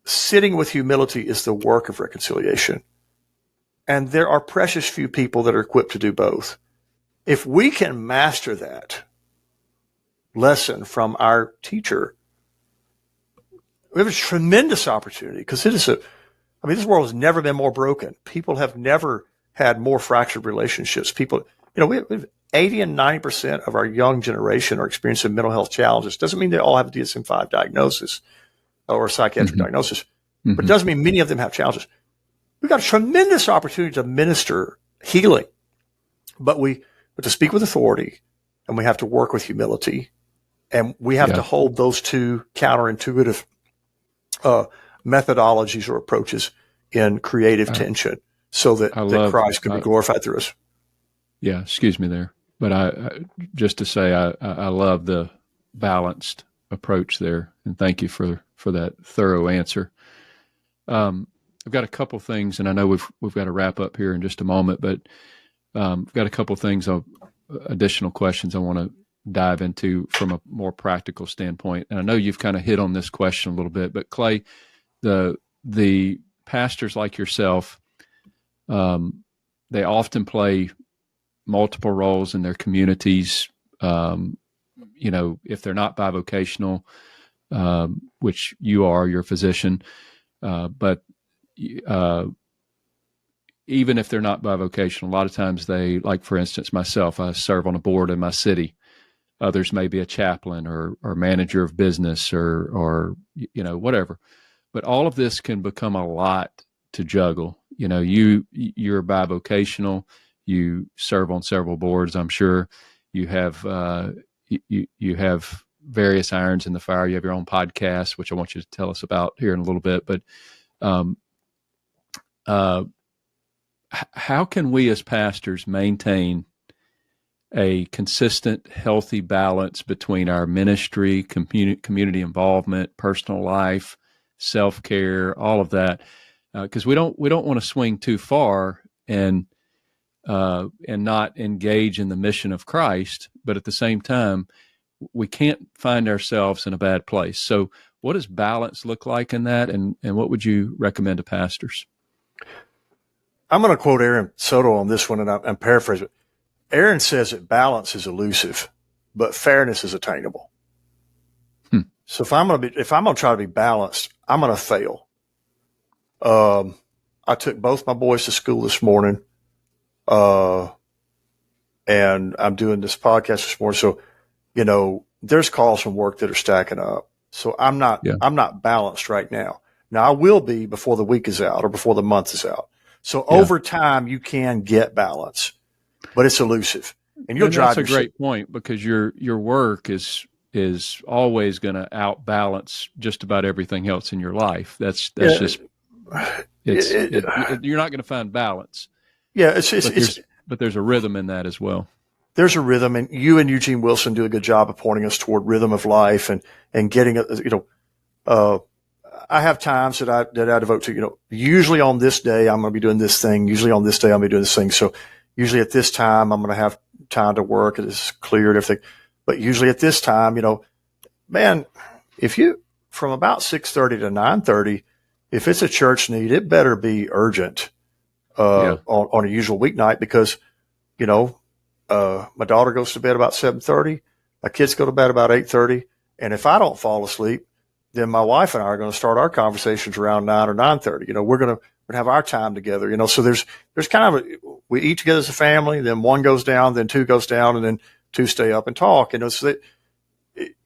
Sitting with humility is the work of reconciliation. And there are precious few people that are equipped to do both. If we can master that lesson from our teacher, we have a tremendous opportunity, because this world has never been more broken. People have never had more fractured relationships. We have 80 and 90% of our young generation are experiencing mental health challenges. Doesn't mean they all have a DSM-5 diagnosis or a psychiatric diagnosis, but it doesn't mean many of them have challenges. We've got a tremendous opportunity to minister healing, but to speak with authority, and we have to work with humility. And we have to hold those two counterintuitive methodologies or approaches in creative tension so that Christ can be glorified through us. Yeah, excuse me there. But I just to say, I love the balanced approach there, and thank you for that thorough answer. I've got a couple things, and I know we've got to wrap up here in just a moment, but I've got a couple things, additional questions I want to dive into from a more practical standpoint. And I know you've kind of hit on this question a little bit, but Clay, the pastors like yourself, they often play multiple roles in their communities. If they're not bivocational, which you're a physician, but even if they're not bivocational, a lot of times they, like for instance, myself, I serve on a board in my city. Others may be a chaplain or manager of business or whatever. But all of this can become a lot to juggle. You're bivocational. You serve on several boards. I'm sure you have you have various irons in the fire. You have your own podcast, which I want you to tell us about here in a little bit. But how can we as pastors maintain a consistent, healthy balance between our ministry, community involvement, personal life, self-care, all of that? Because we don't want to swing too far and not engage in the mission of Christ, but at the same time, we can't find ourselves in a bad place. So what does balance look like in that, and what would you recommend to pastors? I'm going to quote Aaron Soto on this one, and I'm paraphrasing. Aaron says that balance is elusive, but fairness is attainable. So if I'm going to try to be balanced, I'm going to fail. I took both my boys to school this morning, and I'm doing this podcast this morning. So, there's calls from work that are stacking up. So I'm not balanced right now. Now I will be before the week is out or before the month is out. So over time you can get balance, but it's elusive. And that's a great point, because your work is always going to outbalance just about everything else in your life. That's just you're not going to find balance. Yeah, but there's a rhythm in that as well. There's a rhythm, and you and Eugene Wilson do a good job of pointing us toward rhythm of life and getting I have times that I devote to, usually on this day, I'm going to be doing this thing. Usually on this day, I'm going to be doing this thing. So usually at this time, I'm going to have time to work. It's clear and everything. But usually at this time, man, if you, from about 6:30 to 9:30, if it's a church need, it better be urgent, on a usual weeknight, because, my daughter goes to bed about 7:30. My kids go to bed about 8:30. And if I don't fall asleep, then my wife and I are going to start our conversations around 9 or 9:30. We're going to have our time together. So there's kind of we eat together as a family. Then one goes down, then two goes down, and then two stay up and talk. So that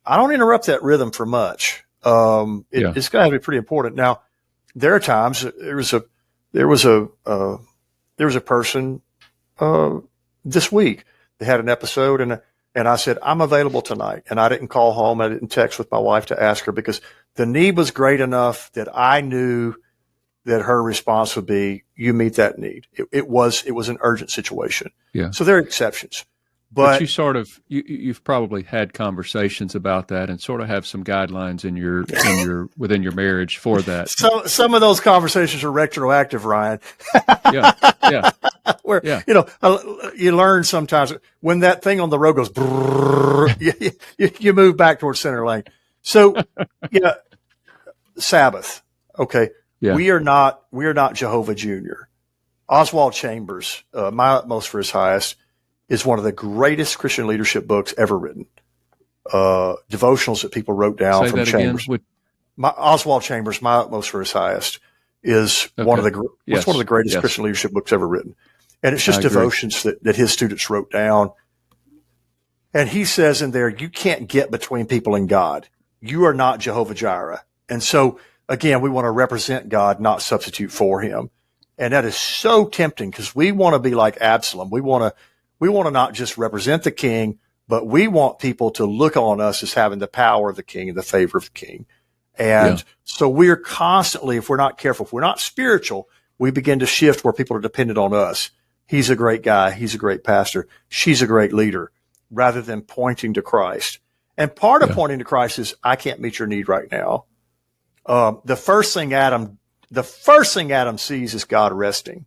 I don't interrupt that rhythm for much. It's going to be pretty important. Now, there are times there was a person this week. They had an episode, and I said, I'm available tonight. And I didn't call home. I didn't text with my wife to ask her, because the need was great enough that I knew that her response would be, you meet that need. It was an urgent situation. Yeah. So there are exceptions. But you've probably had conversations about that and sort of have some guidelines within your marriage for that. Some of those conversations are retroactive, Ryan. Yeah. Where, you learn sometimes when that thing on the road goes, brrr, you move back towards center lane. So, Sabbath. Okay. Yeah. We are not Jehovah Jr. Oswald Chambers, My Utmost for His Highest, is one of the greatest Christian leadership books ever written. Devotionals that people wrote down Say from that Chambers. Again? Oswald Chambers, My Utmost for His Highest, is one of the greatest Christian leadership books ever written. And it's just devotions that his students wrote down. And he says in there, you can't get between people and God. You are not Jehovah Jireh. And so, again, we want to represent God, not substitute for him. And that is so tempting, because we want to be like Absalom. We want to not just represent the king, but we want people to look on us as having the power of the king and the favor of the king. And so we're constantly, if we're not careful, if we're not spiritual, we begin to shift where people are dependent on us. He's a great guy. He's a great pastor. She's a great leader, rather than pointing to Christ. And part of pointing to Christ is, I can't meet your need right now. The first thing Adam sees is God resting.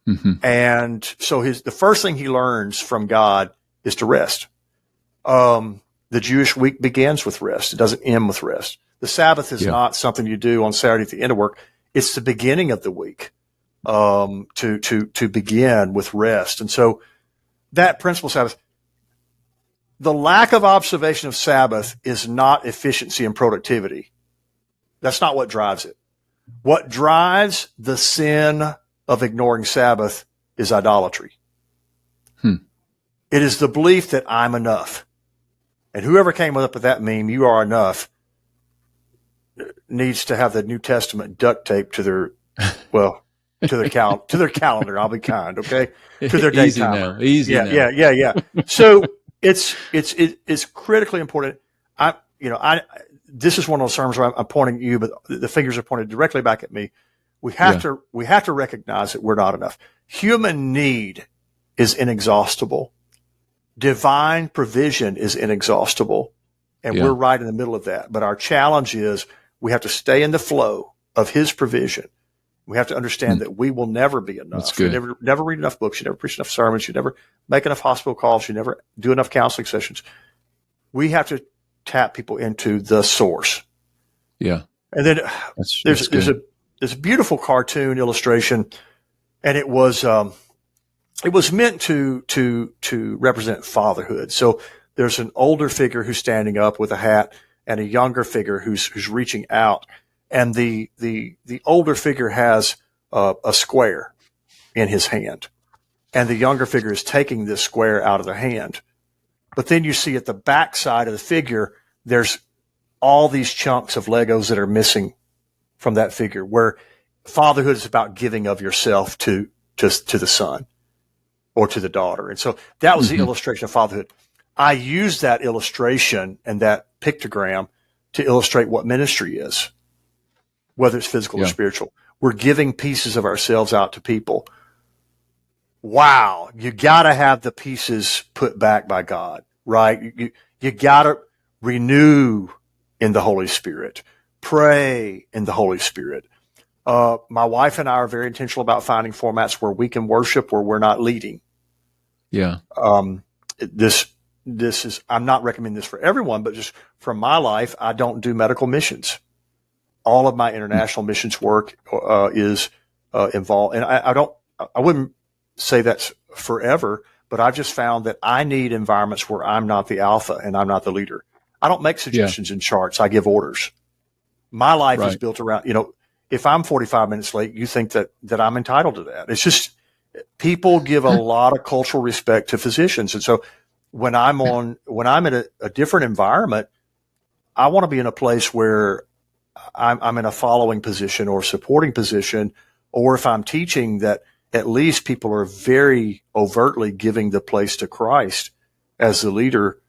Mm-hmm. And so the first thing he learns from God is to rest. The Jewish week begins with rest. It doesn't end with rest. The Sabbath is not something you do on Saturday at the end of work. It's the beginning of the week, to begin with rest. And so that principle of Sabbath, the lack of observation of Sabbath is not efficiency and productivity. That's not what drives it. What drives the sin of ignoring Sabbath is idolatry. It is the belief that I'm enough. And whoever came up with that meme, "you are enough," needs to have the New Testament duct taped to their, to their calendar. I'll be kind, okay? To their day Easy timer. now. Easy now. Yeah. So it's critically important. This is one of those terms where I'm pointing at you, but the fingers are pointed directly back at me. We have to recognize that we're not enough. Human need is inexhaustible. Divine provision is inexhaustible. And we're right in the middle of that. But our challenge is we have to stay in the flow of his provision. We have to understand that we will never be enough. You never read enough books. You never preach enough sermons. You never make enough hospital calls. You never do enough counseling sessions. We have to tap people into the source. Yeah. And then there's a beautiful cartoon illustration, and it was meant to represent fatherhood. So there's an older figure who's standing up with a hat, and a younger figure who's reaching out. And the older figure has a square in his hand, and the younger figure is taking this square out of their hand. But then you see at the back side of the figure, there's all these chunks of Legos that are missing from that figure, where fatherhood is about giving of yourself to the son or to the daughter. And so that was the illustration of fatherhood. I use that illustration and that pictogram to illustrate what ministry is, whether it's physical or spiritual. We're giving pieces of ourselves out to people. Wow. You got to have the pieces put back by God, right? You got to renew in the Holy Spirit, pray in the Holy Spirit. My wife and I are very intentional about finding formats where we can worship, where we're not leading. Yeah. This is, I'm not recommending this for everyone, but just from my life, I don't do medical missions. All of my international missions work is involved, and I wouldn't say that's forever, but I've just found that I need environments where I'm not the alpha and I'm not the leader. I don't make suggestions in charts. I give orders. My life is built around, if I'm 45 minutes late, you think that I'm entitled to that. It's just, people give a lot of cultural respect to physicians. And so when I'm in a different environment, I want to be in a place where I'm in a following position or supporting position, or if I'm teaching, that at least people are very overtly giving the place to Christ as the leader.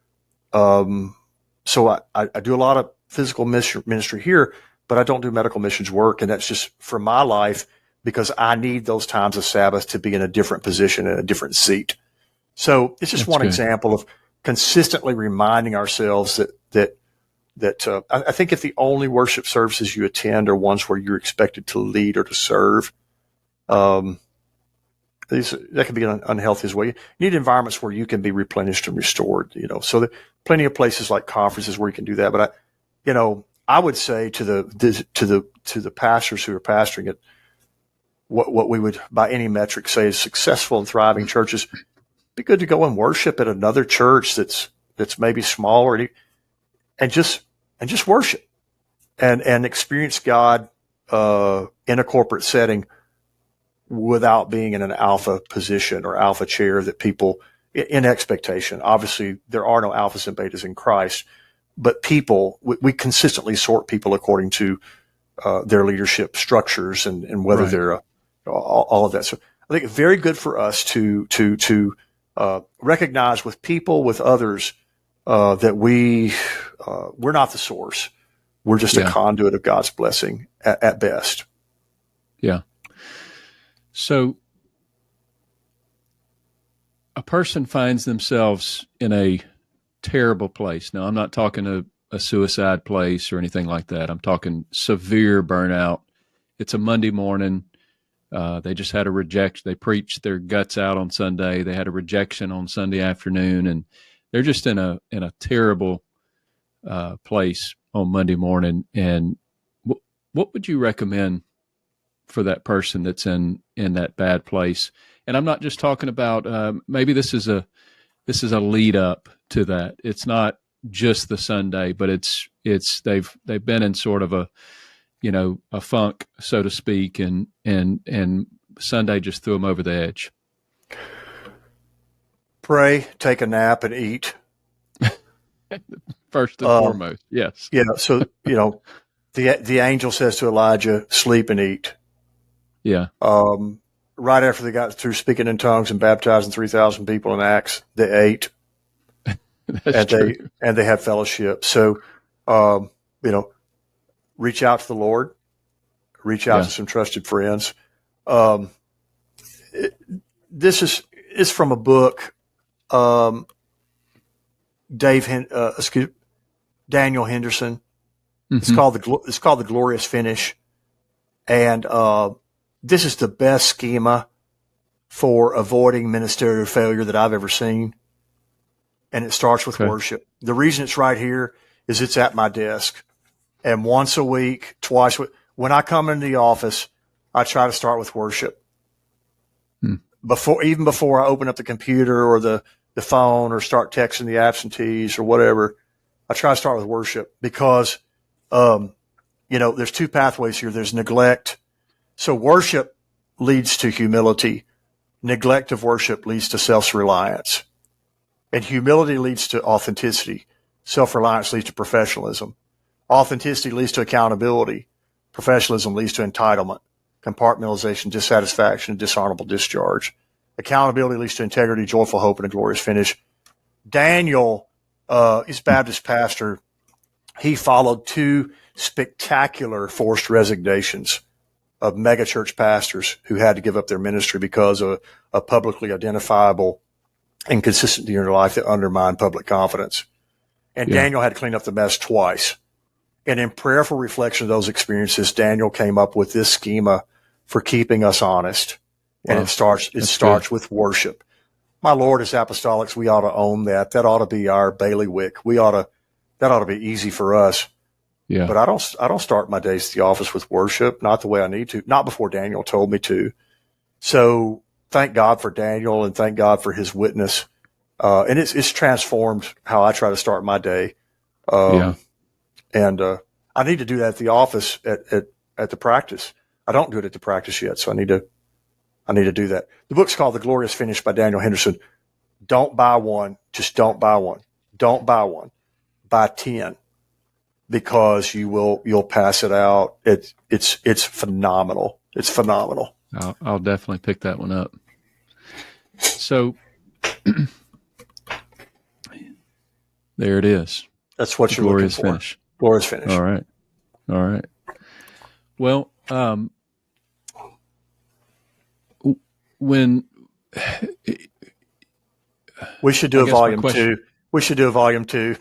So I do a lot of physical ministry here, but I don't do medical missions work. And that's just for my life, because I need those times of Sabbath to be in a different position, in a different seat. So it's just one example of consistently reminding ourselves that I think if the only worship services you attend are ones where you're expected to lead or to serve, that can be unhealthy as well. You need environments where you can be replenished and restored, so there are plenty of places like conferences where you can do that. But I would say to the pastors who are pastoring it, what we would by any metric say is successful and thriving churches, be good to go and worship at another church that's maybe smaller, and just worship and experience God in a corporate setting without being in an alpha position or alpha chair that people in expectation. Obviously, there are no alphas and betas in Christ, but people, we consistently sort people according to their leadership structures and whether they're all of that. So I think it's very good for us to recognize with people, with others, that we're not the source. We're just a conduit of God's blessing at best. Yeah. So a person finds themselves in a terrible place. Now, I'm not talking a suicide place or anything like that. I'm talking severe burnout. It's a Monday morning. They just had a rejection. They preached their guts out on Sunday. They had a rejection on Sunday afternoon, and they're just in a terrible place on Monday morning. And what would you recommend for that person that's in that bad place? And I'm not just talking about maybe this is a lead up to that. It's not just the Sunday, but it's they've been in sort of a funk, so to speak, and Sunday just threw them over the edge. Pray, take a nap, and eat. First and foremost, yes. Yeah. So the angel says to Elijah, "Sleep and eat." Yeah. Right after they got through speaking in tongues and baptizing 3,000 people in Acts, they ate. That's true. They had fellowship. So, reach out to the Lord, reach out to some trusted friends. This is from a book, Daniel Henderson. Mm-hmm. It's called The Glorious Finish. And, this is the best schema for avoiding ministerial failure that I've ever seen. And it starts with worship. The reason it's right here is it's at my desk. And once a week, twice, when I come into the office, I try to start with worship. Even before I open up the computer or the phone or start texting the absentees or whatever, I try to start with worship because, there's two pathways here. There's neglect. So worship leads to humility. Neglect of worship leads to self-reliance. And humility leads to authenticity. Self-reliance leads to professionalism. Authenticity leads to accountability. Professionalism leads to entitlement, compartmentalization, dissatisfaction, and dishonorable discharge. Accountability leads to integrity, joyful hope, and a glorious finish. Daniel, his Baptist pastor, he followed two spectacular forced resignations of megachurch pastors who had to give up their ministry because of a publicly identifiable inconsistency in their life that undermined public confidence. And Daniel had to clean up the mess twice. And in prayerful reflection of those experiences, Daniel came up with this schema for keeping us honest. Wow. And it starts with worship. My Lord, as apostolics, we ought to own that. That ought to be our bailiwick. That ought to be easy for us. Yeah. But I don't start my days at the office with worship, not the way I need to, not before Daniel told me to. So thank God for Daniel and thank God for his witness. And it's transformed how I try to start my day. And I need to do that at the office at the practice. I don't do it at the practice yet. So I need to do that. The book's called The Glorious Finish by Daniel Henderson. Don't buy one. Just don't buy one. Don't buy one. Buy 10. Because you'll pass it out. It's phenomenal. It's phenomenal. I'll definitely pick that one up. So there it is. That's what you're looking for. Finish. Glorious finish. All right. Well, when we should do a volume 2. We should do a volume 2.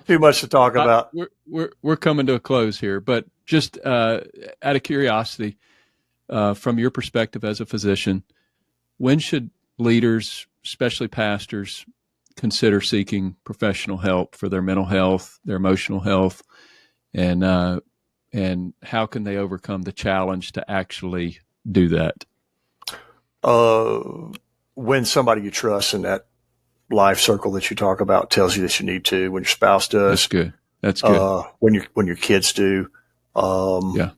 Too much to talk about. We're coming to a close here, but just out of curiosity, from your perspective as a physician, when should leaders, especially pastors, consider seeking professional help for their mental health, their emotional health, and how can they overcome the challenge to actually do that? When somebody you trust in that life circle that you talk about tells you that you need to, when your spouse does. That's good. When your kids do. When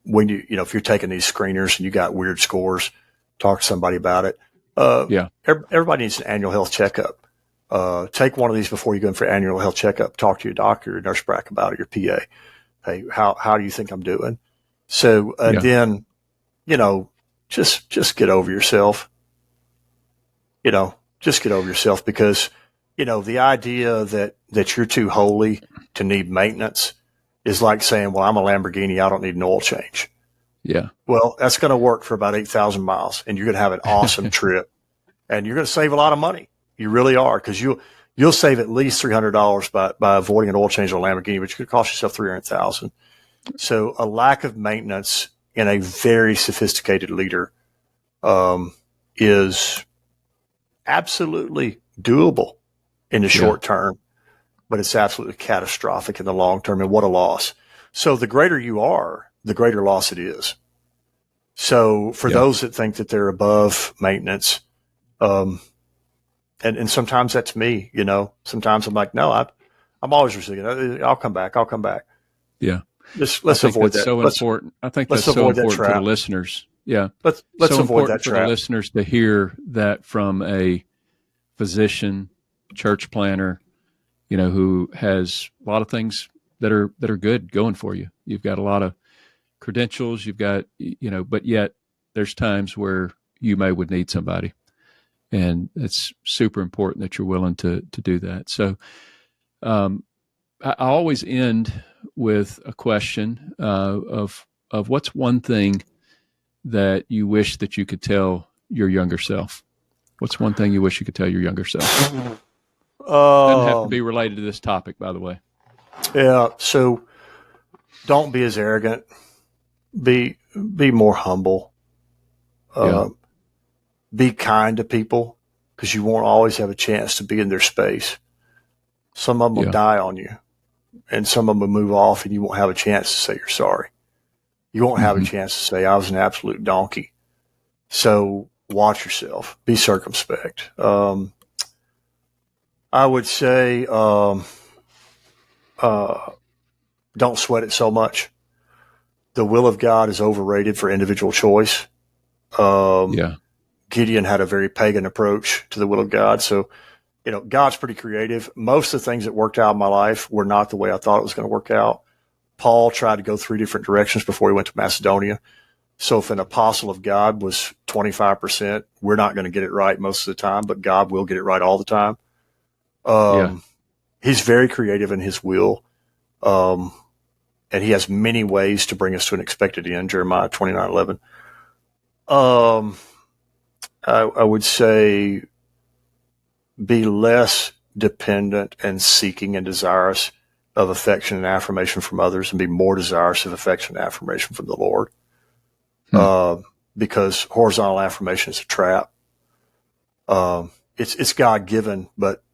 if you're taking these screeners and you got weird scores, talk to somebody about it. Everybody needs an annual health checkup. Take one of these before you go in for annual health checkup. Talk to your doctor, your nurse prac about it, your PA. Hey, how do you think I'm doing? So then, just get over yourself. just get over yourself, because, the idea that you're too holy to need maintenance is like saying, well, I'm a Lamborghini, I don't need an oil change. Yeah. Well, that's going to work for about 8,000 miles, and you're going to have an awesome trip, and you're going to save a lot of money. You really are, because you'll save at least $300 by avoiding an oil change on a Lamborghini, but you could cost yourself $300,000. So a lack of maintenance in a very sophisticated leader is absolutely doable in the short term, but it's absolutely catastrophic in the long term. And what a loss. So the greater you are, the greater loss it is. So for those that think that they're above maintenance, and sometimes that's me, sometimes I'm like, no, I'm always resilient. I'll come back. Yeah. Let's avoid that. So important. I think that's so important for the listeners. Yeah. Let's avoid that trap. For the listeners to hear that from a physician, church planner, who has a lot of things that are good going for you. You've got a lot of credentials, you've got, but yet there's times where you would need somebody. And it's super important that you're willing to do that. So I always end with a question of what's one thing that you wish that you could tell your younger self? What's one thing you wish you could tell your younger self? Doesn't have to be related to this topic, by the way. Yeah. So don't be as arrogant. Be more humble. Be kind to people, because you won't always have a chance to be in their space. Some of them will die on you, and some of them will move off, and you won't have a chance to say you're sorry. You won't have a chance to say I was an absolute donkey. So watch yourself. Be circumspect. I would say don't sweat it so much. The will of God is overrated for individual choice. Gideon had a very pagan approach to the will of God. So, God's pretty creative. Most of the things that worked out in my life were not the way I thought it was going to work out. Paul tried to go 3 different directions before he went to Macedonia. So if an apostle of God was 25%, we're not going to get it right most of the time, but God will get it right all the time. He's very creative in his will. And he has many ways to bring us to an expected end, Jeremiah 29:11. I would say be less dependent and seeking and desirous of affection and affirmation from others, and be more desirous of affection and affirmation from the Lord. Because horizontal affirmation is a trap. It's God-given, but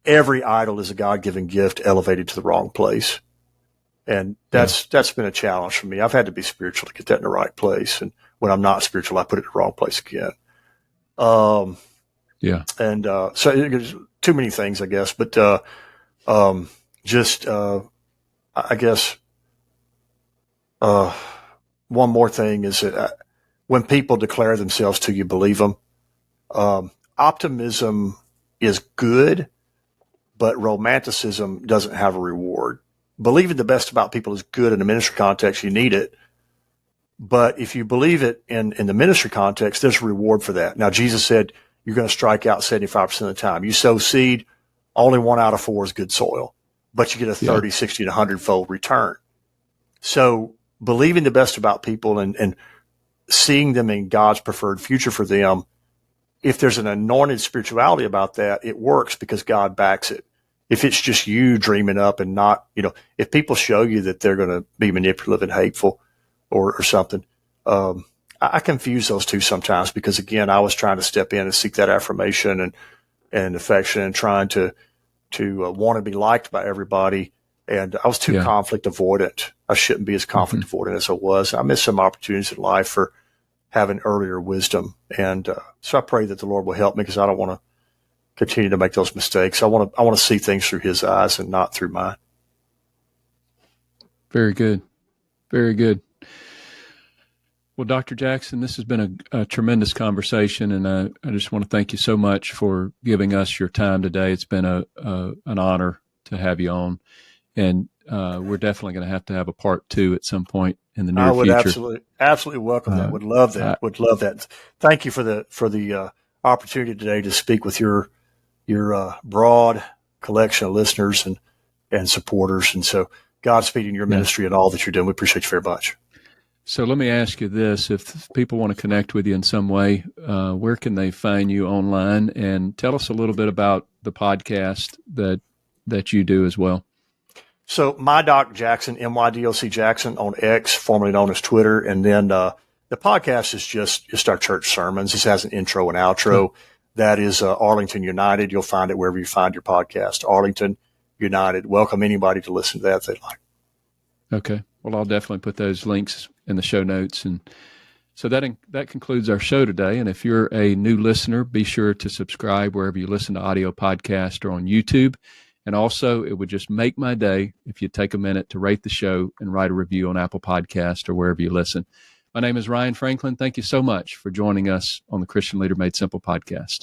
every idol is a God-given gift elevated to the wrong place. And that's been a challenge for me. I've had to be spiritual to get that in the right place. And when I'm not spiritual, I put it in the wrong place again. And so there's too many things, I guess. But I guess one more thing is that when people declare themselves to you, believe them. Optimism is good, but romanticism doesn't have a reward. Believing the best about people is good in a ministry context. You need it. But if you believe it in the ministry context, there's a reward for that. Now, Jesus said you're going to strike out 75% of the time. You sow seed, only 1 out of 4 is good soil, but you get a 30, 60, and 100-fold return. So believing the best about people and seeing them in God's preferred future for them, if there's an anointed spirituality about that, it works because God backs it. If it's just you dreaming up and not, if people show you that they're going to be manipulative and hateful or something, I confuse those two sometimes because, again, I was trying to step in and seek that affirmation and affection and trying to want to be liked by everybody. And I was too conflict avoidant. I shouldn't be as conflict avoidant as I was. I missed some opportunities in life for having earlier wisdom. And so I pray that the Lord will help me because I don't want to continue to make those mistakes. I want to see things through his eyes and not through mine. Very good. Very good. Well, Dr. Jackson, this has been a tremendous conversation, and I just want to thank you so much for giving us your time today. It's been an honor to have you on, and we're definitely going to have a part 2 at some point in the near future. I would absolutely welcome that. Would love that. Would love that. Thank you for the opportunity today to speak with your broad collection of listeners and supporters. And so Godspeed in your ministry and all that you're doing. We appreciate you very much. So let me ask you this. If people want to connect with you in some way, where can they find you online? And tell us a little bit about the podcast that you do as well. So MyDoc Jackson, MYDOC Jackson on X, formerly known as Twitter. And then the podcast is just our church sermons. This has an intro and outro. That is Arlington United. You'll find it wherever you find your podcast. Arlington United. Welcome anybody to listen to that if they'd like. Okay. Well, I'll definitely put those links in the show notes. And so that concludes our show today. And if you're a new listener, be sure to subscribe wherever you listen to audio podcasts or on YouTube. And also, it would just make my day if you take a minute to rate the show and write a review on Apple Podcast or wherever you listen. My name is Ryan Franklin. Thank you so much for joining us on the Christian Leader Made Simple podcast.